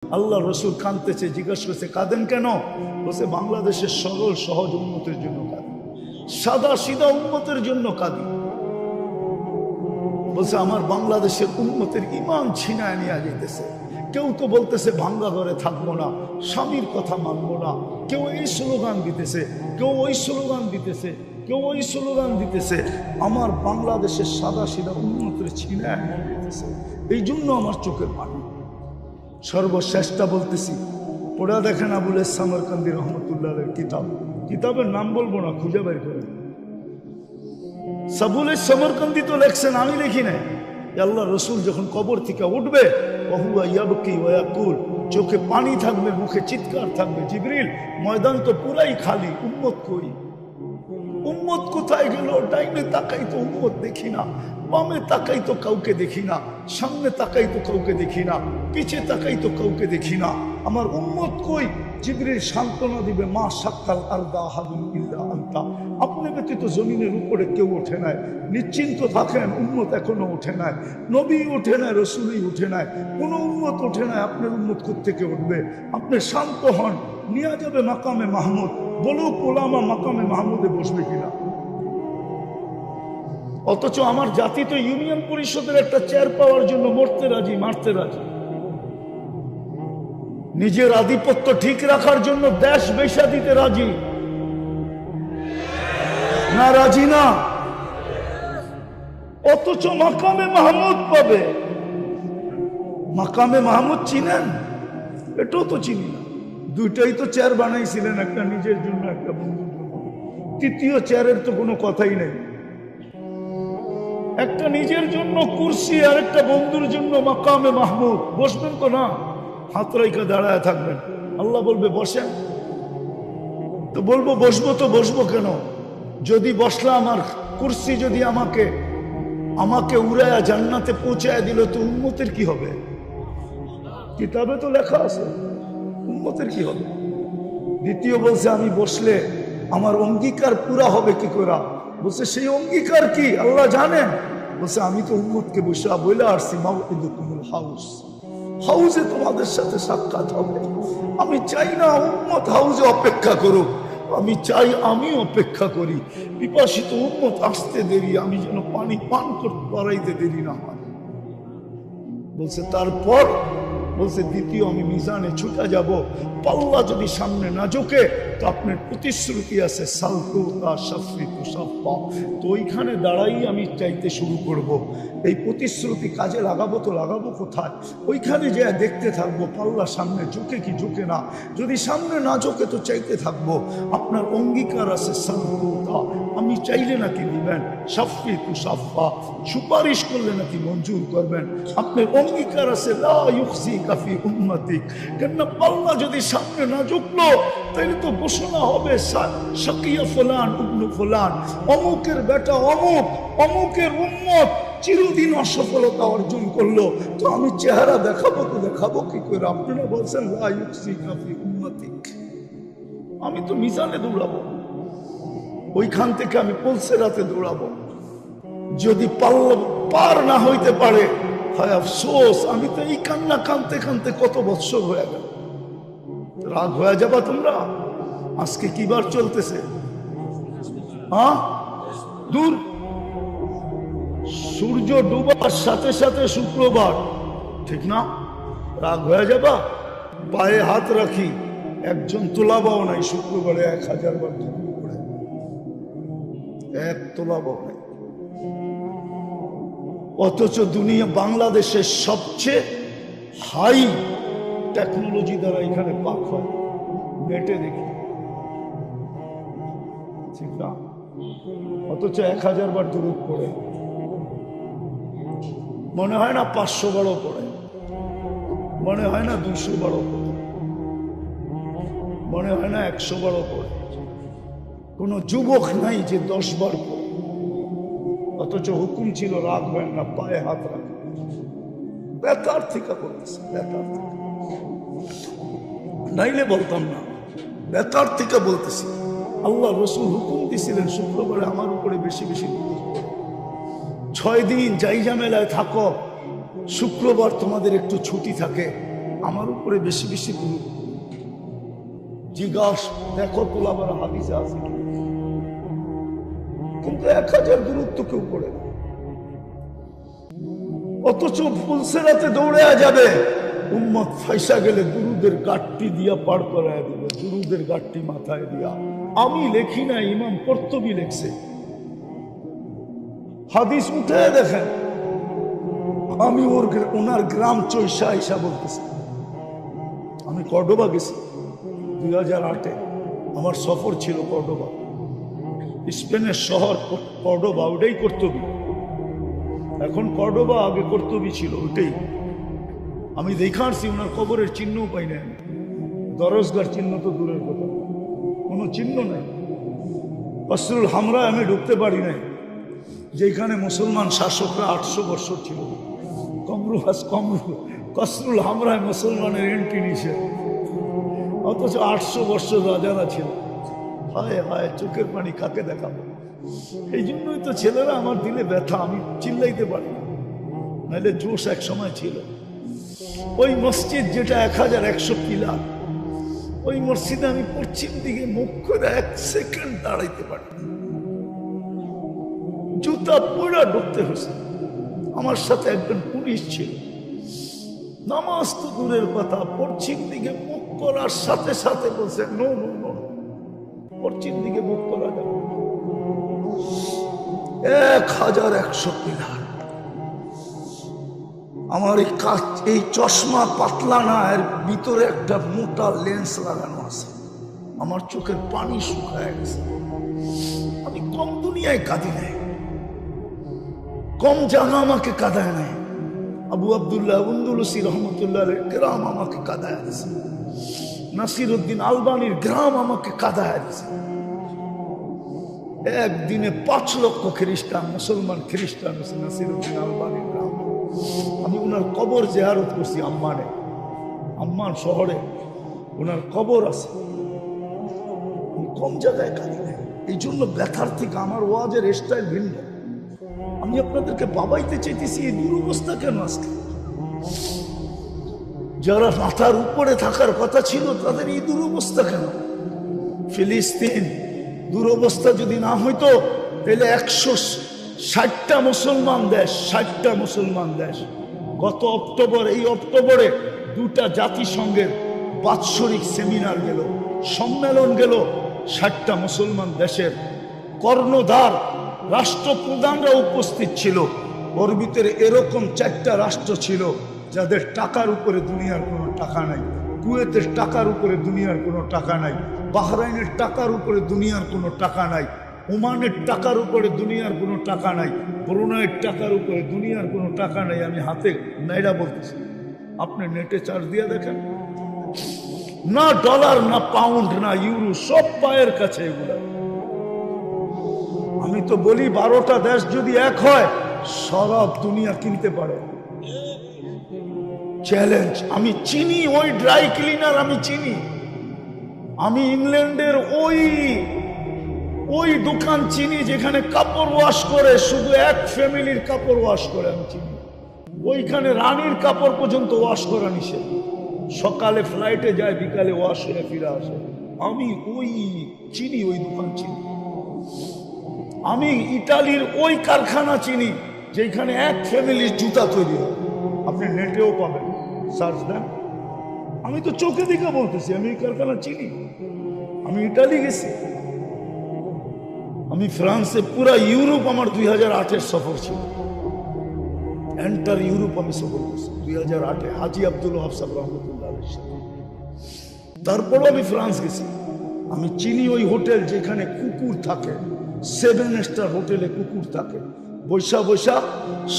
আল্লাহ রসুল কাঁদতেছে, জিজ্ঞাসা করছে কাঁদেন কেন? বলছে বাংলাদেশের সরল সহজ উন্নতির জন্য কাঁদি, সাদা সিধা উন্নতের জন্য কাঁদি। বলছে আমার বাংলাদেশের উন্নতের ইমান ছিনায় নিয়ে যেতেছে। কেউ তো বলতেছে ভাঙ্গা ঘরে থাকবো না, স্বামীর কথা মানবো না, কেউ এই স্লোগান দিতেছে, কেউ ওই স্লোগান দিতেছে, কেউ ওই স্লোগান দিতেছে। আমার বাংলাদেশের সাদা সিধা উন্নতের ছিনায় নিয়ে যেতেছে। এই জন্য আমার চোখের পানি। সর্বশ্রেষ্ঠটা বলতেছি, পড়া দেখেন আবুল সামরকান্দি রহমতুল্লাহের কিতাব, কিতাবের নাম বলবো না, খুঁজে বের করে। সাবুল সামরকান্দি তো লেখছেন, আমি লিখি নাই। আল্লাহ রসুল যখন কবর থেকে উঠবে, চোখে পানি থাকবে, মুখে চিৎকার থাকবে, জিবরিল ময়দান তো পুরাই খালি, উম্মত কই? উম্মত কোথায় গেল? ডাইনে তাকাই তো উম্মত দেখি না, বামে তাকাই তো কাউকে দেখি না, সামনে তাকাই তো কাউকে দেখি না, পিছে তাকাই তো কাউকে দেখি না। আমার উম্মত কই? জিবরিল সান্ত্বনা দিবে, মা সাক্কাল আরদা আহাদুন ইল্লা আনতা, আপনি ব্যতীত জমিনের উপরে কেউ ওঠে নাই, নিশ্চিন্ত থাকেন, উম্মত এখনো ওঠে নাই, নবী ওঠে নাই, রসুলই উঠে নাই, কোনো উম্মত ওঠে নাই। আপনার উম্মত কোত্থেকে উঠবে? আপনি শান্ত হন, নিয়ে যাবে মাকামে মাহমুদ। বলুক ওলামা মাকামে মাহমুদে বসবে কিনা? অথচ আমার জাতি তো ইউনিয়ন পরিষদের একটা চেয়ার পাওয়ার জন্য মরতে রাজি, মারতে রাজি। নিজের আধিপত্য ঠিক রাখার জন্য দেশ বেচা দিতে রাজি না? রাজি না। অথচ মাকামে মাহমুদ পাবে। মাকামে মাহমুদ চিনেন? এটাও তো চিনি না। দুইটাই তো চেয়ার বানাইছিলেন, একটা নিজের জন্য, একটা বন্ধুর জন্য। তৃতীয় চেয়ারের তো কোনো কথাই নেই। একটা নিজের জন্য কুরসি আর একটা বন্ধুর জন্য মাকামে মাহমুদ। বসবেন তো না, হাত রাইকা দাঁড়ায় থাকবেন। আল্লাহ বলবে বসেন, তো বলবো বসবো, তো বসবো কেন? যদি বসলাম আর কুরসি যদি আমাকে উড়ায়া জান্নাতে পৌঁছায় দিল, তো উম্মতের কি হবে? কিতাবে তো লেখা আছে, উম্মতের কি হবে? দ্বিতীয় বলছে আমি বসলে আমার অঙ্গীকার পুরা হবে কি করে? বলছে সেই অঙ্গীকার কি আল্লাহ জানেন? বলছে আমি তো উম্মতকে বসে বলে আসছি, মাউইদুকুমুল হাউস, হাউজে তোমাদের সাথে সাক্ষাৎ হবে। আমি চাই না উম্মত হাউজে অপেক্ষা করুক, আমি চাই আমি অপেক্ষা করি। পিপাসিত উম্মত আসতে দেরি, আমি যেন পানি পান করতে বাড়াইতে দেরি না হয়। বলছে তারপর, বলছে দ্বিতীয় আমি মিজানে ছুটে যাব, পাল্লা যদি সামনে না ঝোঁকে তো আপনার প্রতিশ্রুতি আছে তো ওইখানে দাঁড়াই আমি চাইতে শুরু করব। এই প্রতিশ্রুতি কাজে লাগাবো তো লাগাবো কোথায়? ওইখানে যে দেখতে থাকবো পাল্লা সামনে ঝুঁকে কি ঝুঁকে না। যদি সামনে না ঝোঁকে তো চাইতে থাকবো। আপনার অঙ্গীকার আছে সালকুতা, আমি চাইলে নাকি দিবেন, সাফি তু সাফা, সুপারিশ করলে নাকি মঞ্জুর করবেন। আপনার অঙ্গীকার আছে লা ইউখজি কাফি উম্মতিক, কেন পাল্লা যদি সামনে না ঝুঁকলো তাহলে তো ঘোষণা হবে শাকিয়া ফুলান ইবনু ফুলান, অমুকের বেটা অমুক, অমুকের উম্মত চিরদিন অসফলতা অর্জন করলো। তো আমি চেহারা দেখাবো তো দেখাবো কি করে? আপনারা বলছেন লা ইউখজি কাফি উম্মতিক, আমি তো মিজানে দৌড়াবো, ওইখান থেকে আমি পলসে রাতে দৌড়াবো। যদি পাল্লা পার না হইতে পারে, হয় আফসোস, আমি তো এই কান্না কানতে কানতে কত বৎসর হয়ে গেল। রাগ হয়ে যাবা তোমরা? আজকে কি বার চলতেছে? হ্যাঁ, দূর, সূর্য ডুবার সাথে সাথে শুক্রবার, ঠিক না? রাগ হয়ে যাবা? পায়ে হাত রাখি, একজন তোলাবাও নাই শুক্রবারে 1000 বার করে, এক তোলাবাও নাই। অথচ দুনিয়া বাংলাদেশের সবচেয়ে হাই টেকনোলজি দ্বারা এখানে পাক হয়, নেটে দেখি, ঠিক না? অথচ 1000 বার দরুদ পড়ে, মনে হয় না 500 বারও পড়ে, মনে হয় না 200 বারও পড়ে, মনে হয় না 100 বারও পড়ে। কোনো যুবক নাই যে 10 বার পড়ে। অথচ হুকুম ছিল রাখবেন না, পায়ে হাত রাখবেন। বেতার থেকে বলতেছে, বেতার থেকে, নাইলে বলতাম না, বেতার থেকে বলতেছি। আল্লাহ রসুল হুকুম দিছিলেন শুক্রবারে আমার উপরে বেশি বেশি 6 দিন যাই ঝামেলায় থাকো, শুক্রবার তোমাদের একটু ছুটি থাকে, আমার উপরে বেশি বেশি দূরত্ব জিজ্ঞাস দেখো তোলাবার হাদিসে আছে কি? কিন্তু 1000 দূরত্ব কেউ পড়ে না, অথচ ফুলসেরাতে দৌড়ে যাবে উম্মত ফাইসা গেলে দুরুদের গাঠটি দিয়া পার করায় দিবে, দুরুদের গাঠটি মাথায় দিয়া। আমি লেখি না, ইমাম কর্তবী লেখছে, হাদিস উঠে দেখেন। আমি ওনার গ্রাম চৈশা আইসা বলতেছি, আমি কর্ডোবা গেছি 2008-এ, আমার সফর ছিল কর্ডোবা, স্পেনের শহর কর্ডোবা, ওটাই কর্তবী। এখন কর্ডোবা, আগে কর্তবী ছিল ওটাই। আমি দেখাচ্ছি ওনার কবরের চিহ্নও পাই না, দরজগার চিহ্ন তো দূরের কথা, কোনো চিহ্ন নাই। কসরুল হামরা আমি ঢুকতে পারি নাই, যেখানে মুসলমান শাসকরা 800 বছর ছিল। কসরুল হামরায় মুসলমানের এন্ট্রি নিষেধ, অথচ 800 বছর রাজারা ছিল। হায় হায়, চোখের পানি কাকে দেখাবো? এই জন্যই তো ছেলেরা আমার দিলে ব্যথা, আমি চিল্লাইতে পারি না, নাহলে জোশ এক সময় ছিল। ওই মসজিদ যেটা 1100 পিলার, ওই মসজিদে আমি পশ্চিম দিকে মুখ করে 1 সেকেন্ড দাঁড়াইতে পারি, জুতা পড়া ঢুকতে হয়েছে। আমার সাথে একজন পুলিশ ছিল, নামাজ তো দূরের কথা, পশ্চিম দিকে মুখ করার সাথে সাথে বলছে নো নো নো, পশ্চিম দিকে মুখ করা যাবে। 1100 পিলার। আমার এই চশমা পাতলা না, এর ভিতরে একটা মোটা লেন্স লাগানো আছে, আমার চোখের পানি শুকায় গেছে। আমি কম দুনিয়ায় কাঁদি নাই, কম জায়গা আমাকে কাঁদায় নাই। আবু আব্দুল্লাহ উন্দুলসি রহমতুল্লাহ গ্রাম আমাকে কাঁদায় দিছে, নাসির উদ্দিন আলবানির গ্রাম আমাকে কাঁদায় দিছে। একদিনে 5 লক্ষ খ্রিস্টান মুসলমান খ্রিস্টান হয়েছে নাসির উদ্দিন আলবানির গ্রাম। আমি ওনার কবর জিয়ারত করছি আম্মানে, আম্মান শহরে ওনার কবর আছে। কম জায়গায় কাঁদি নাই, এই জন্য ব্যথার থেকে আমার ওয়াজের স্টাইল ভিন্ন। আমি আপনাদেরকে বাবাইতে চাইতেছি, এই দুরবস্থা কেন আজকে? যারা মাথার উপরে থাকার কথা ছিল তাদের এই দুরবস্থা কেন? ফিলিস্তিন দুরবস্থা যদি না হইতো তাহলে 160টা মুসলমান দেশ, 60টা মুসলমান দেশ। গত অক্টোবর, এই অক্টোবরে 2টা জাতিসংঘের বাৎসরিক সেমিনার গেল, সম্মেলন গেল, 60টা মুসলমান দেশের কর্ণধার রাষ্ট্রপ্রধানরা উপস্থিত ছিল। ওর ভিতরে এরকম 4টা রাষ্ট্র ছিল যাদের টাকার উপরে দুনিয়ার কোনো টাকা নাই। কুয়েতের টাকার উপরে দুনিয়ার কোনো টাকা নাই, বাহরাইনের টাকার উপরে দুনিয়ার কোনো টাকা নাই, ওমানের টাকার উপরে দুনিয়ার কোনো টাকা নাই, ব্রুনাইয়ের টাকার উপরে দুনিয়ার কোনো টাকা নাই। আমি হাতে নাইরা বলতেছি, আপনি নেটে চার্জ দিয়ে দেখেন, না ডলার, না পাউন্ড, না ইউরো, সব পায়ের কাছে এগুলা। আমি তো বলি 12টা দেশ যদি এক হয় সারা দুনিয়া কিনতে পারে। চ্যালেঞ্জ। আমি চিনি ওই ড্রাই ক্লিনার, আমি চিনি। আমি ইংল্যান্ডের ওই দোকান চিনি যেখানে কাপড় ওয়াশ করে, শুধু এক ফ্যামিলির কাপড় ওয়াশ করে আমি চিনি। ওইখানে রানীর কাপড় পর্যন্ত ওয়াশ করা নিষেধ। সকালে ফ্লাইটে যায়, বিকালে ওয়াশ হয়ে ফিরে আসে। আমি চিনি, ওই দোকান চিনি। আমি ইতালির ওই কারখানা চিনি যেখানে এক ফ্যামিলির জুতা তৈরি হয়। আপনি নেটেও পাবেন, সার্চ দেন। আমি তো চোখে দিকে বলতেছি, আমি এই কারখানা চিনি। আমি ইটালি গেছি, আমি ফ্রান্সে, পুরা ইউরোপ আমার 2008-এর সফর ছিল। এন্টার ইউরোপ আমি সফর করছি 2008-এ হাজি আব্দুল ওয়াহাব সাহেব রহমতুল্লাহ সাথে। তারপরও আমি ফ্রান্স গেছি। আমি চিনি ওই হোটেল যেখানে কুকুর থাকে, 7 স্টার হোটেলে কুকুর থাকে, বৈশা বৈশা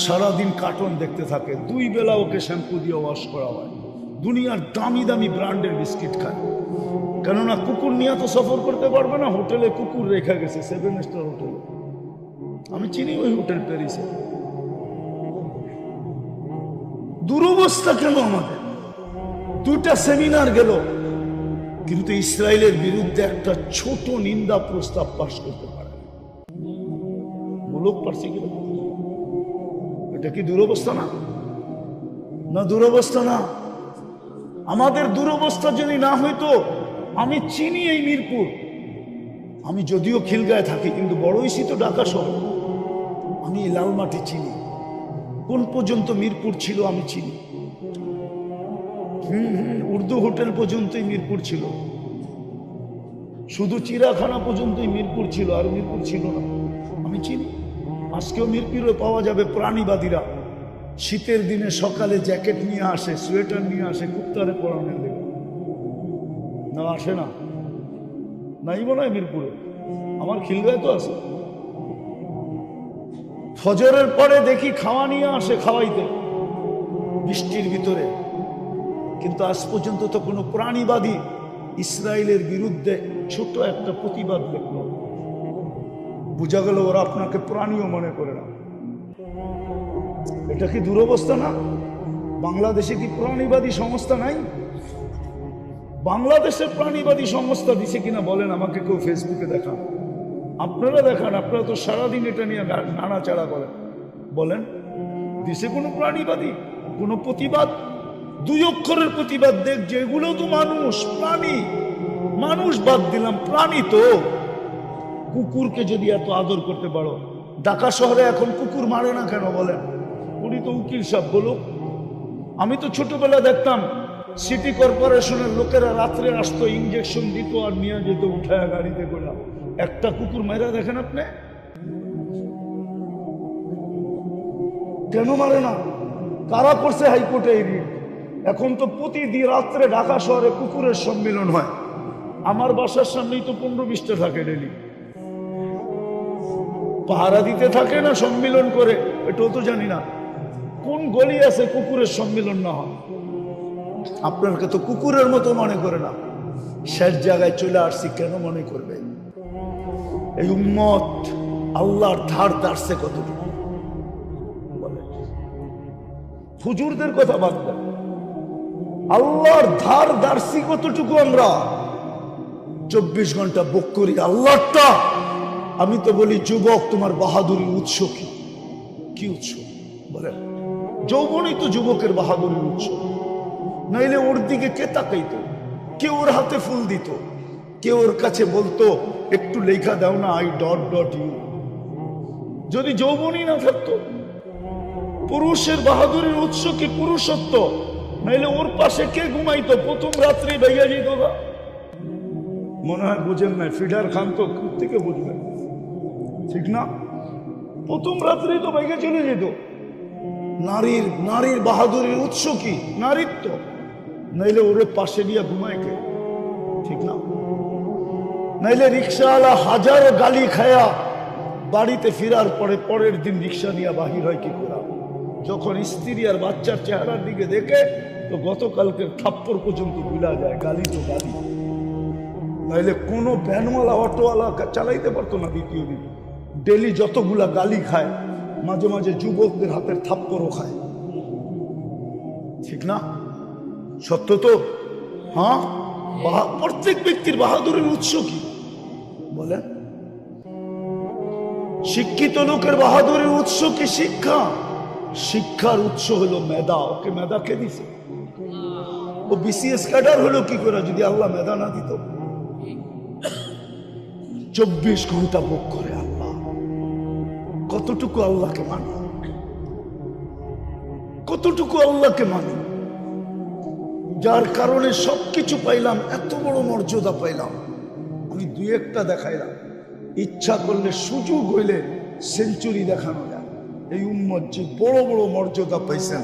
সারাদিন কার্টুন দেখতে থাকে। 2 বেলা ওকে শ্যাম্পু দিয়ে ওয়াশ করা হয়। দুনিয়ার দামি দামি ব্র্যান্ডের বিস্কিট খায়, কেননা কুকুর নিয়ে তো সফর করতে পারবে না। হোটেলে কুকুর রেখা গেছে, 7 স্টার হোটেলে। আমি চিনি ওই হোটেল প্যারিসে। দুরবস্থা কেন আমাদের? 2টা সেমিনার গেল, কিন্তু ইসরায়েলের বিরুদ্ধে একটা ছোট নিন্দা প্রস্তাব পাশ করতে পারে লোক পারছে কিনা? এটা কি দুরবস্থা না? না দুরবস্থা না? আমাদের দুরবস্থা যদি না হইতো, আমি চিনি এই মিরপুর। আমি যদিও খিলগায় থাকি, কিন্তু বড়ইছি তো ঢাকা শহর। আমি এই লালমাটি চিনি, কোন পর্যন্ত মিরপুর ছিল আমি চিনি। উর্দু হোটেল পর্যন্তই মিরপুর ছিল, শুধু চিড়াখানা পর্যন্তই মিরপুর ছিল, আর মিরপুর ছিল না। আমি চিনি। আজকেও মিরপুরে পাওয়া যাবে প্রাণীবাদীরা শীতের দিনে সকালে জ্যাকেট নিয়ে আসে, সোয়েটার নিয়ে আসে কুত্তারে পরানোর লেগে। না আসে না? নাই মনে হয় মিরপুরে, আমার খিলগায় তো আছে। ফজরের পরে দেখি খাওয়া নিয়ে আসে খাওয়াইতে বৃষ্টির ভিতরে, কিন্তু আজ পর্যন্ত তো কোনো প্রাণীবাদী ইসরায়েলের বিরুদ্ধে ছোট একটা প্রতিবাদ দেখল। বোঝা গেল ওরা আপনাকে প্রাণীও মনে করে না। এটা কি দুরবস্থা না? বাংলাদেশে কি প্রাণীবাদী সংস্থা নাই? বাংলাদেশের প্রাণীবাদী সংস্থা দিছে কিনা বলেন আমাকে, কেউ ফেসবুকে দেখান, আপনারা দেখান। আপনারা তো সারাদিন এটা নিয়ে নাড়াচাড়া করেন, বলেন দিছে কোনো প্রাণীবাদী কোনো প্রতিবাদ? দুই অক্ষরের প্রতিবাদ দেখ, যেগুলো তো মানুষ, প্রাণী। মানুষ বাদ দিলাম, প্রাণী তো। কুকুরকে যদি এত আদর করতে পারো, ঢাকা শহরে এখন কুকুর মারে না কেন বলেন? উনি তো উকিল সাহেব বলুক। আমি তো ছোটবেলা দেখতাম সিটি কর্পোরেশনের লোকেরা রাত্রে আসতো, ইঞ্জেকশন দিত আর নিয়ে যেত উঠায় গাড়িতে করে। একটা কুকুর মারা দেখেন আপনি? কেন মারে না? কারা করছে হাইকোর্টে এই রিট? এখন তো প্রতিদিন রাত্রে ঢাকা শহরে কুকুরের সম্মেলন হয়। আমার বাসার সামনেই তো 15-20টা থাকে ডেলি। পাহারা দিতে থাকে না সম্মেলন করে, এটাও তো জানি না। কোন গলি আছে কুকুরের সম্মেলন না হয়? আপনাকে তো কুকুরের মতো মনে করে না। শেষ জায়গায় চলে আসছি, কেন মনে করবে? এই উম্মত আল্লাহর ধার দাঁড়ছে কতটুকু বলে? হুজুরদের কথা বাদ দেন, আল্লাহর ধার দাঁড়ছি কতটুকু? আমরা 24 ঘন্টা বক করি আল্লাহটা। আমি তো বলি, যুবক তোমার বাহাদুরির উৎস কি? কি উৎস বলেন? যৌবনই তো যুবকের বাহাদুরির উৎস। নাইলে ওর দিকে কে তাকাইতো? কে ওর হাতে ফুল দিত? কে ওর কাছে বলতো একটু লেখা দাও না, I.U? যদি যৌবনই না থাকতো। পুরুষের বাহাদুরির উৎস কি? পুরুষত্ব। নাইলে ওর পাশে কে ঘুমাইতো? প্রথম রাত্রে ভাইয়া যেত না। মনে হয় বুঝেন না, ফিডার খান তো থেকে বুঝবেন, ঠিক না? প্রথম রাত্রেই তো ভাইয়া চলে যেত। নারীর বাহাদুরির উৎস কি? নারীত্ব। নাইলে ওরে পাশে নিয়ে ঘুমায় কে? ঠিক না? নাইলে রিক্সাওয়ালা হাজারো গালি খায়া বাড়িতে ফেরার পরে পরের দিন রিক্সা নিয়ে বাহির হয় কি করে? যখন স্ত্রী আর বাচ্চার চেহারার দিকে দেখে তো গতকালকের থাপ্পড় পর্যন্ত ভুলা যায়। গালি তো গালি। নাইলে কোনো ভ্যানওয়ালা অটোওয়ালা চালাইতে পারতো না দ্বিতীয় দিন। ডেলি যতগুলা গালি খায়, মাঝে মাঝে যুবকদের হাতের থাপ্পড়ও খায়, ঠিক না? সত্য তো? হ্যাঁ। প্রত্যেক ব্যক্তির বাহাদুরের উৎস কি বলেন? শিক্ষিত লোকের বাহাদুরের উৎস কি? শিক্ষা। শিক্ষার উৎস হলো মেধা। ওকে মেধা কে দিছে? ও BCS ক্যাডার হলো কি করে যদি আল্লাহ মেধা না দিত? 24 ঘন্টা ভোগ করে আল্লাহ। কতটুকু আল্লাহকে মানো? কতটুকু আল্লাহকে মানো? যার কারণে সবকিছু পাইলাম, এত বড় মর্যাদা পাইলাম। আমি দুই একটা দেখাইলাম, ইচ্ছা করলে সুযোগ হইলে সেঞ্চুরি দেখানো যায়। এই উম্মত যে বড় বড় মর্যাদা পাইছেন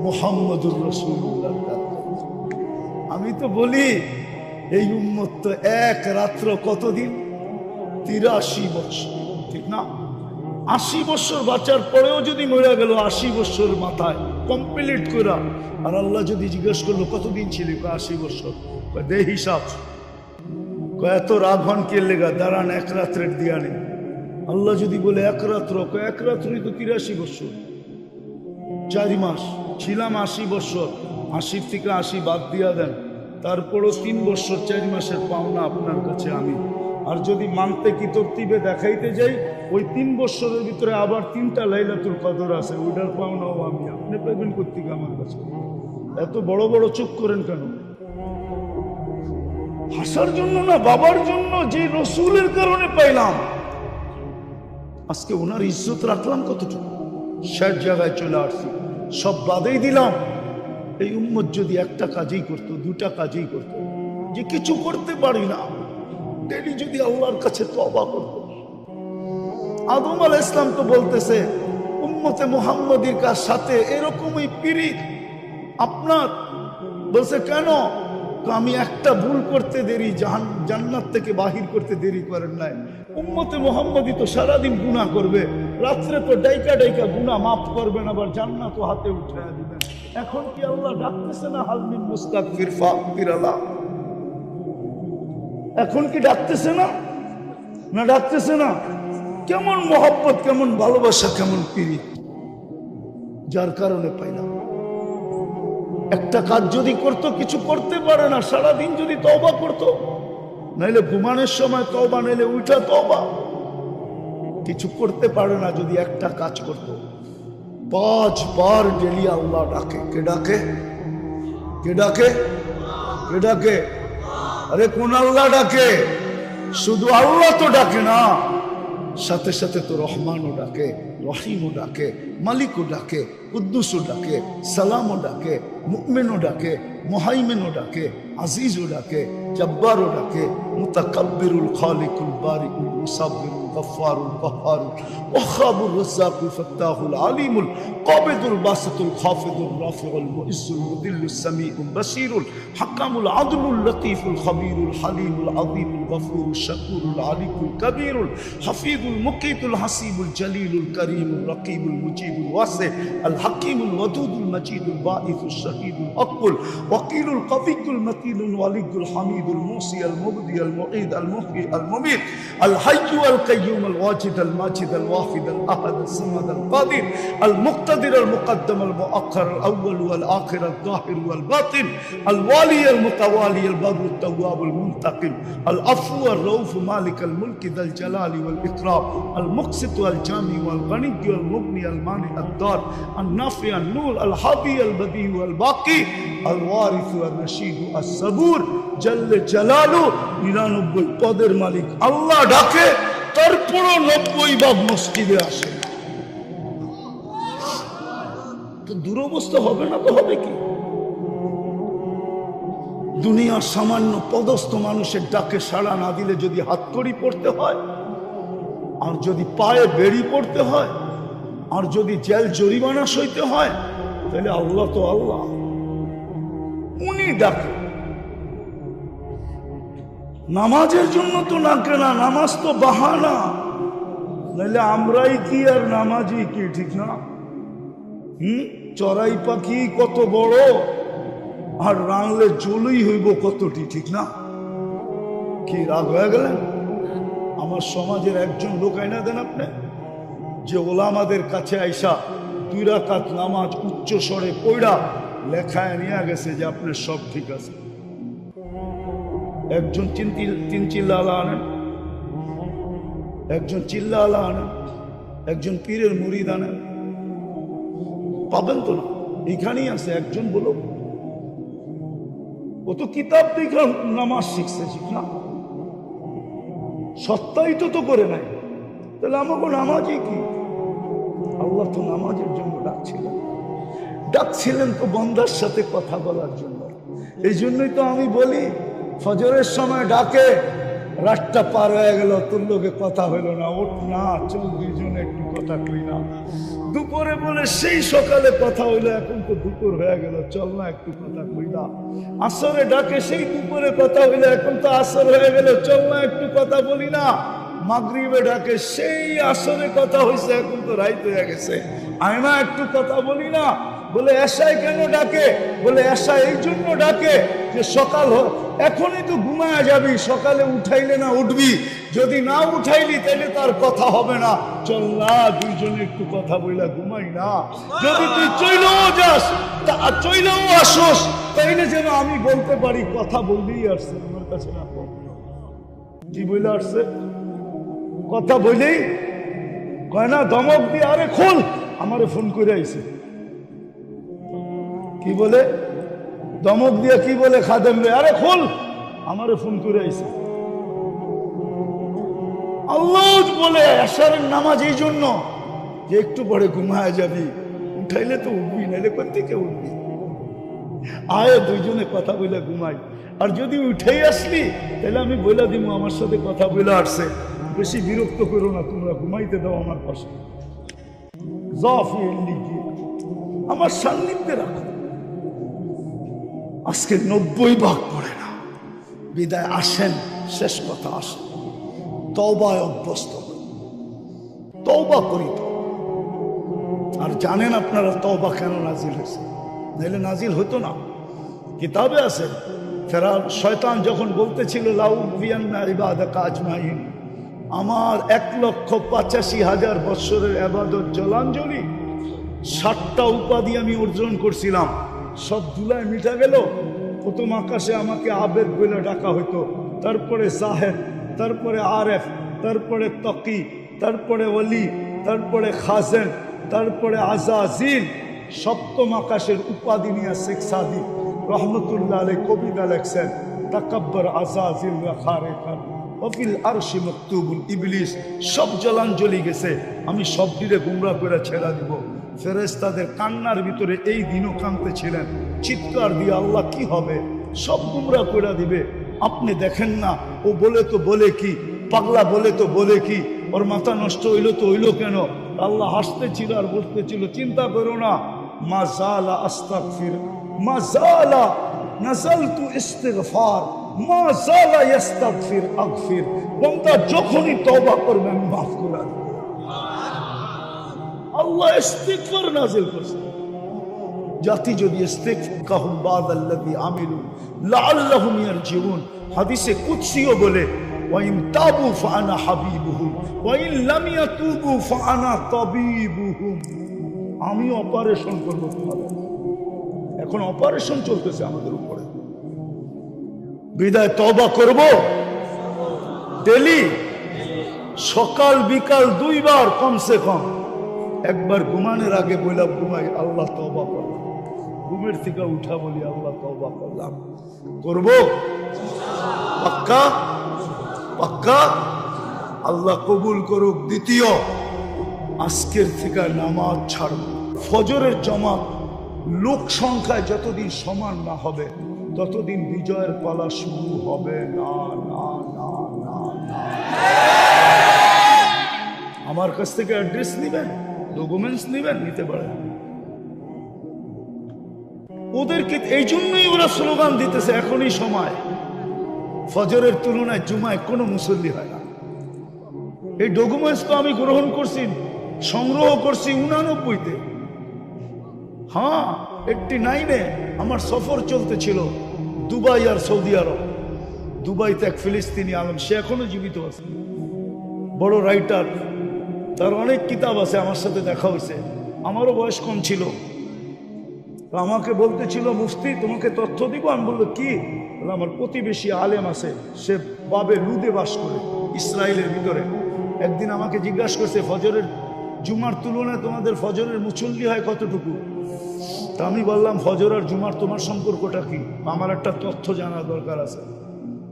মুহাম্মদুর রাসূলুল্লাহ। আমি তো বলি এই উম্মত তো এক রাত্র কতদিন? 83 বছর, ঠিক না? 80 বছর বাঁচার পরেও যদি মরে গেল 80 বছর মাথায় কমপ্লিট করা, আর আল্লাহ যদি জিজ্ঞেস করলো কতদিন ছিল? 80 বছর। দে হিসাব। এত রাঘন কে লেগা? দাঁড়ান, এক রাত্রের দিয়া নেই। আল্লাহ যদি বলে এক রাত্র, এক রাত্রই তো 83 বছর। 4 মাস ছিলাম 80 বছর, 80 থেকে 80 বাদ দিয়া দেন, তারপরও 3 বছর 4 মাসের পাওনা আপনার কাছে আমি। আর যদি মানতে কি তরতিবে দেখাইতে যাই, ওই 3 বছরের ভিতরে আবার 3টা লাইলাতুল কদর আছে, ওইটার পাওনাও আমি। আপনি পাইবেন কোত্থেকে আমার কাছে? এত বড় বড় চুপ করেন কেন? হাসার জন্য না, বাবার জন্য, যে রসুলের কারণে পাইলাম। আজকে ওনার ইজ্জত রাখলাম কতটুকু? শেষ জায়গায় চলে আসছি, সব বাদেই দিলাম। এই উম্মত যদি একটা কাজই করতো, দুটা কাজই করতো, যে কিছু করতে পারি না, ডেলি যদি আল্লাহর কাছে তওবা করতো। আদম আলাইহিস সালাম তো বলতেছে উম্মতে মুহাম্মদীর সাথে এরকমই পীড়িত আপনার। বলছে কেন? আমি একটা ভুল করতে দেরি জান্নাত থেকে বাহির করতে দেরি করেন নাই। উম্মতে মুহাম্মদী তো সারাদিন গুনাহ করবে, রাত্রে তো ডাইকা ডাইকা গুনাহ মাফ করবেন, আবার জান্নাতও হাতে উঠায় দিবেন। এখন কি আল্লাহ ডাকতেছে না হালমিন মুস্তাগফির ফাগফির আলা? এখন কি ডাকতেছে না? না ডাকতেছে না? কেমন মহব্বত, কেমন ভালোবাসা, কেমন পীড়িত, যার কারণে পাইলাম। একটা কাজ যদি করতো, কিছু করতে পারে না, সারাদিন যদি তওবা করতো, নাইলে ঘুমানোর সময় তওবা, নাইলে উঠা তওবা, কিছু করতে পারে না। যদি একটা কাজ করতো, 5 বার ডেলি আল্লাহ ডাকে। কে ডাকে? কে ডাকে? কে ডাকে? আরে কোন আল্লাহ ডাকে? শুধু আল্লাহ তো ডাকে না, সাথে সাথে তো রহমানও ডাকে, রহিমও ডাকে, মালিকও ডাকে, কুদ্দুসও ডাকে, সালামও ডাকে, মুমিনও ডাকে, মুহাইমিনও ডাকে, আজিজও ডাকে, জব্বারও ডাকে, মুতাকাব্বিরুল খালিকুল বারিকুল মুসাব্বিরুল গফফারুল কহ্হারুল ওয়াহাবুর রাজ্জাকুল ফাত্তাহুল আলিমুল কাবিদুল বাসিতুল খাফিদুর রাফিউল মুইজ্জুল মুদিল্লুস সামিউল বাসীরুল হাকামুল আদলুল লতীফুল খবীরুল হালিমুল আযীমুল গফুরুল শাকুরুল আলিকুল কবীরুল হাফিজুল মুকিতুল হাসিবুল জলিলুল করিমুল রকিবুল মুজিবুল ওয়াসি আল হাকিমুল ওয়াদুদুল মজিদুল বাঈসুল শহীদুল হকুল ওয়াকিলুল কবিয়ুল মতিনুল ওয়ালিয়ুল হামিদুল মুসি আল মুবদি আল মুঈদ আল মুহয়ি আল মুমীত আল হাইয়্যু আল কাইয়্যুম আল ওয়াজিদ আল মাজিদ আল ওয়াহিদ আল আহাদ আল সামাদ আল কাদির আল মুক্তাদির আল মুকদ্দম আল মুআখ্খার আল আউয়াল ওয়াল আখির আল যাহির ওয়াল বাতিন আল ওয়ালি আল মুতাওয়ালি আল বার আল তাওয়াব আল মুনতাকিম আল আফু আর রউফ মালিক আল মুলক যাল জালালি ওয়াল ইকরাম আল মুকসিত আল জামি ওয়াল গনি আল মুগনি আল মানি আল দার আল নাফি আল নূর আল হাদি আল বদি ওয়াল বাকি আল ওয়ারিস আল রশিদ আল সাবুর জল্লে জালালু 99 পদের মালিক আল্লাহ ডাকে, তারপরও 90 ভাগ মসজিদে আসে। তো দুরবস্থা হবে না তো হবে কি? দুনিয়ার সামান্য পদস্থ মানুষের ডাকে সাড়া না দিলে যদি হাতকড়ি পড়তে হয়, আর যদি পায়ে বেড়ি পড়তে হয়, আর যদি জেল জরিমানা সইতে হয়, তাহলে আল্লাহ তো আল্লাহ, উনি ডাকে। নামাজের জন্য তো ডাকে না, নামাজ তো বাহানা, নাহলে আমরাই কি আর নামাজি কি? ঠিক না? চড়াই পাখি কত বড়, আর রাঙলে জলই হইব কতটি, ঠিক না? কি রাগ হয়ে গেলেন? আমার সমাজের একজন লোক আইনা দেন আপনি, যে ওলামাদের কাছে আইসা 2 রাকাত নামাজ উচ্চ স্বরে পড়া লেখায় নিয়ে গেছে যে আপনার সব ঠিক আছে। একজন তিন চিল্লা আলা আনেন, একজন চিল্লা আলা আনেন, একজন পীরের মুরিদ আনেন, পাবেন তো না? এখানেই আছে একজন, বলো। ও তো কিতাব দেখে নামাজ শিখছে, ঠিক না? সত্যায়িত তো করে নাই, তাহলে আমাকে নামাজই কি? আল্লাহ তো নামাজের জন্য ডাকছিলেন তো বন্দার সাথে কথা বলার জন্য। এই জন্যই তো আমি বলি, ফজরের সময় ডাকে, রাতটা পার হয়ে গেল, তোর লোকে কথা হইল না, ওঠ না, চল দুইজনে একটু কথা কই না। দুপুরে বলে সেই সকালে কথা হইলো, এখন তো দুপুর হয়ে গেল, চল না একটু কথা কই না। আসরে ডাকে, সেই দুপুরে কথা হইলো, এখন তো আসর হয়ে গেল, চল না একটু কথা বলি না। মাগরিবে ডাকে, সেই আসরে কথা হয়েছে, এখন তো রাইত হয়ে গেছে, আয় না একটু কথা বলি না। বলে এশায় কেন ডাকে? বলে এশা এই জন্য ডাকে যে সকাল এখনই তো ঘুমায় যাবি, সকালে উঠাইলে না উঠবি, যদি না উঠাইলি তাহলে তার কথা হবে না, চল না দুইজনে একটু কথা বইলা ঘুমাই না। যদি তুই চইলেও যাস, চইলেও আসোস, তাইলে যেন আমি বলতে পারি কথা বললেই আসছে আমার কাছে, না কি বইলে আসছে, কথা বইলেই কয় না, ধমক দিয়ে আরে খোল, আমারে ফোন করে আইছে, কি বলে দমক দিয়ে কি বলে খাদেম রে, আরে খোল, আমারে ফোন করে আইছে। আল্লাহ বলে এশারের নামাজ এই জন্য যে একটু পরে ঘুমায় যাবি, উঠাইলে তো উঠবি, নাইলে কোথেকে উঠবি। আয় দুইজনে কথা বলে ঘুমাই। আর যদি উঠেই আসলি তাহলে আমি বলে দিব আমার সাথে কথা বলে আসছে, বেশি বিরক্ত করো না, তোমরা ঘুমাইতে দাও আমার পাশে, আমার সান্নিধ্যে রাখো। আজকে 90 ভাগ পড়ে না, বিদায় আসেন, শেষ কথা আসেন, তওবায় অভ্যস্ত হন, তওবা করি তো। আর জানেন আপনারা তওবা কেন নাজিল হয়েছে? নাইলে নাজিল হতো না। কিতাবে আছে ফেরার শয়তান যখন বলতেছিল লাউ বিয়ান্না ইবাদাকা আজমাইন, আমার 1,85,000 বৎসরের ইবাদত জলাঞ্জলি 60টা উপাধি আমি অর্জন করছিলাম, সব ধুলায় মিটা গেল। প্রথম আকাশে আমাকে আবেদ বলে ডাকা হইতো, তারপরে জাহেদ, তারপরে আরেফ, তারপরে তকি, তারপরে ওলি, তারপরে খাজেন, তারপরে আজাজিল। সপ্তম আকাশের উপাধি নিয়ে শেখ সাদি রহমতুল্লাহ আলাইহি কবিতা লেখছেন, তাকাব্বার আজাজিল রাখারে খান অফিল আরশি মকতুবুল ইবলিস। সব জলাঞ্জলি গেছে, আমি সব দিকে গুমরা করে ছেড়া দিব। ফেরেশতাদের কান্নার ভিতরে এই দিনও কাঁদতে ছিলেন, চিৎকার দিয়ে আল্লাহ কি হবে, সব গুমরা করে দিবে। আপনি দেখেন না, ও বলে তো বলে কি, পাগলা বলে তো বলে কি, ওর মাথা নষ্ট হইলো তো হইলো কেন? আল্লাহ হাসতেছিল আর বলতেছিল চিন্তা করো না, মা জালা আস্তাগফির, মা জালা নাযালতু ইস্তিগফার, মা জালা ইস্তাগফির আগফির। বান্দা যখনই তওবা করবে আমি মাফ করে দেব। আল্লাহ ইস্তিগফার নাযিল করছে, জাতি যদি ইস্তিগফারহুম বাদাল্লাযী আমিলু লাআল্লাহুম ইয়ারজিউন। হাদিসে কুদসিও বলে ওয়াইন তাবু ফাআনা হাবিবুহুম ওয়াইন লাম ইয়াতুবু ফাআনা তাবিবুহুম। আমি অপারেশন করব তোমাদের। এখন অপারেশন চলতেছে আমাদের উপরে, বিদায় তওবা করব ডেলি, সকাল বিকাল 2 বার কমসে কম। একবার ঘুমানোর আগে বললাম ঘুমাই আল্লাহ তওবা করলাম, ঘুমের থেকে উঠা বলি আল্লাহ তওবা করলাম। করব পাক্কা পাক্কা, আল্লাহ কবুল করুক। দ্বিতীয়, আজকের থেকে নামাজ ছাড়ব। ফজরের জামাত লোক সংখ্যায় যতদিন সমান না হবে ততদিন বিজয়ের পালা শুরু হবে না। না না না না, আমার কাছ থেকে অ্যাড্রেস নেবেন, ডকুমেন্টস নেবেন, নিতে পারেন। ওদেরকে এই জন্যই ওরা স্লোগান দিতেছে এখনই সময়। ফজরের তুলনায় জুমায় কোনো মুসল্লি হয় না। এই ডকুমেন্টস তো আমি গ্রহণ করছি, সংগ্রহ করছি 89-তে। হ্যাঁ, 89-এ আমার সফর চলতেছিল দুবাই আর সৌদি আরব। দুবাইতে এক ফিলিস্তিনি আলেম, সে এখনো জীবিত আছে, বড় রাইটার, তার অনেক কিতাব আছে। আমার সাথে দেখা হয়েছে, আমারও বয়স কম ছিল। আমাকে বলতেছিল মুফতি তোমাকে তথ্য দিব। আমি বললো কি? আমার প্রতিবেশী আলেম আছে, সে বাবে লুদে বাস করে ইসরায়েলের ভিতরে। একদিন আমাকে জিজ্ঞাসা করছে ফজরের জুমার তুলনায় তোমাদের ফজরের মুসল্লি হয় কতটুকু? তা আমি বললাম ফজর আর জুমার তোমার সম্পর্কটা কি, আমার একটা তথ্য জানার দরকার আছে।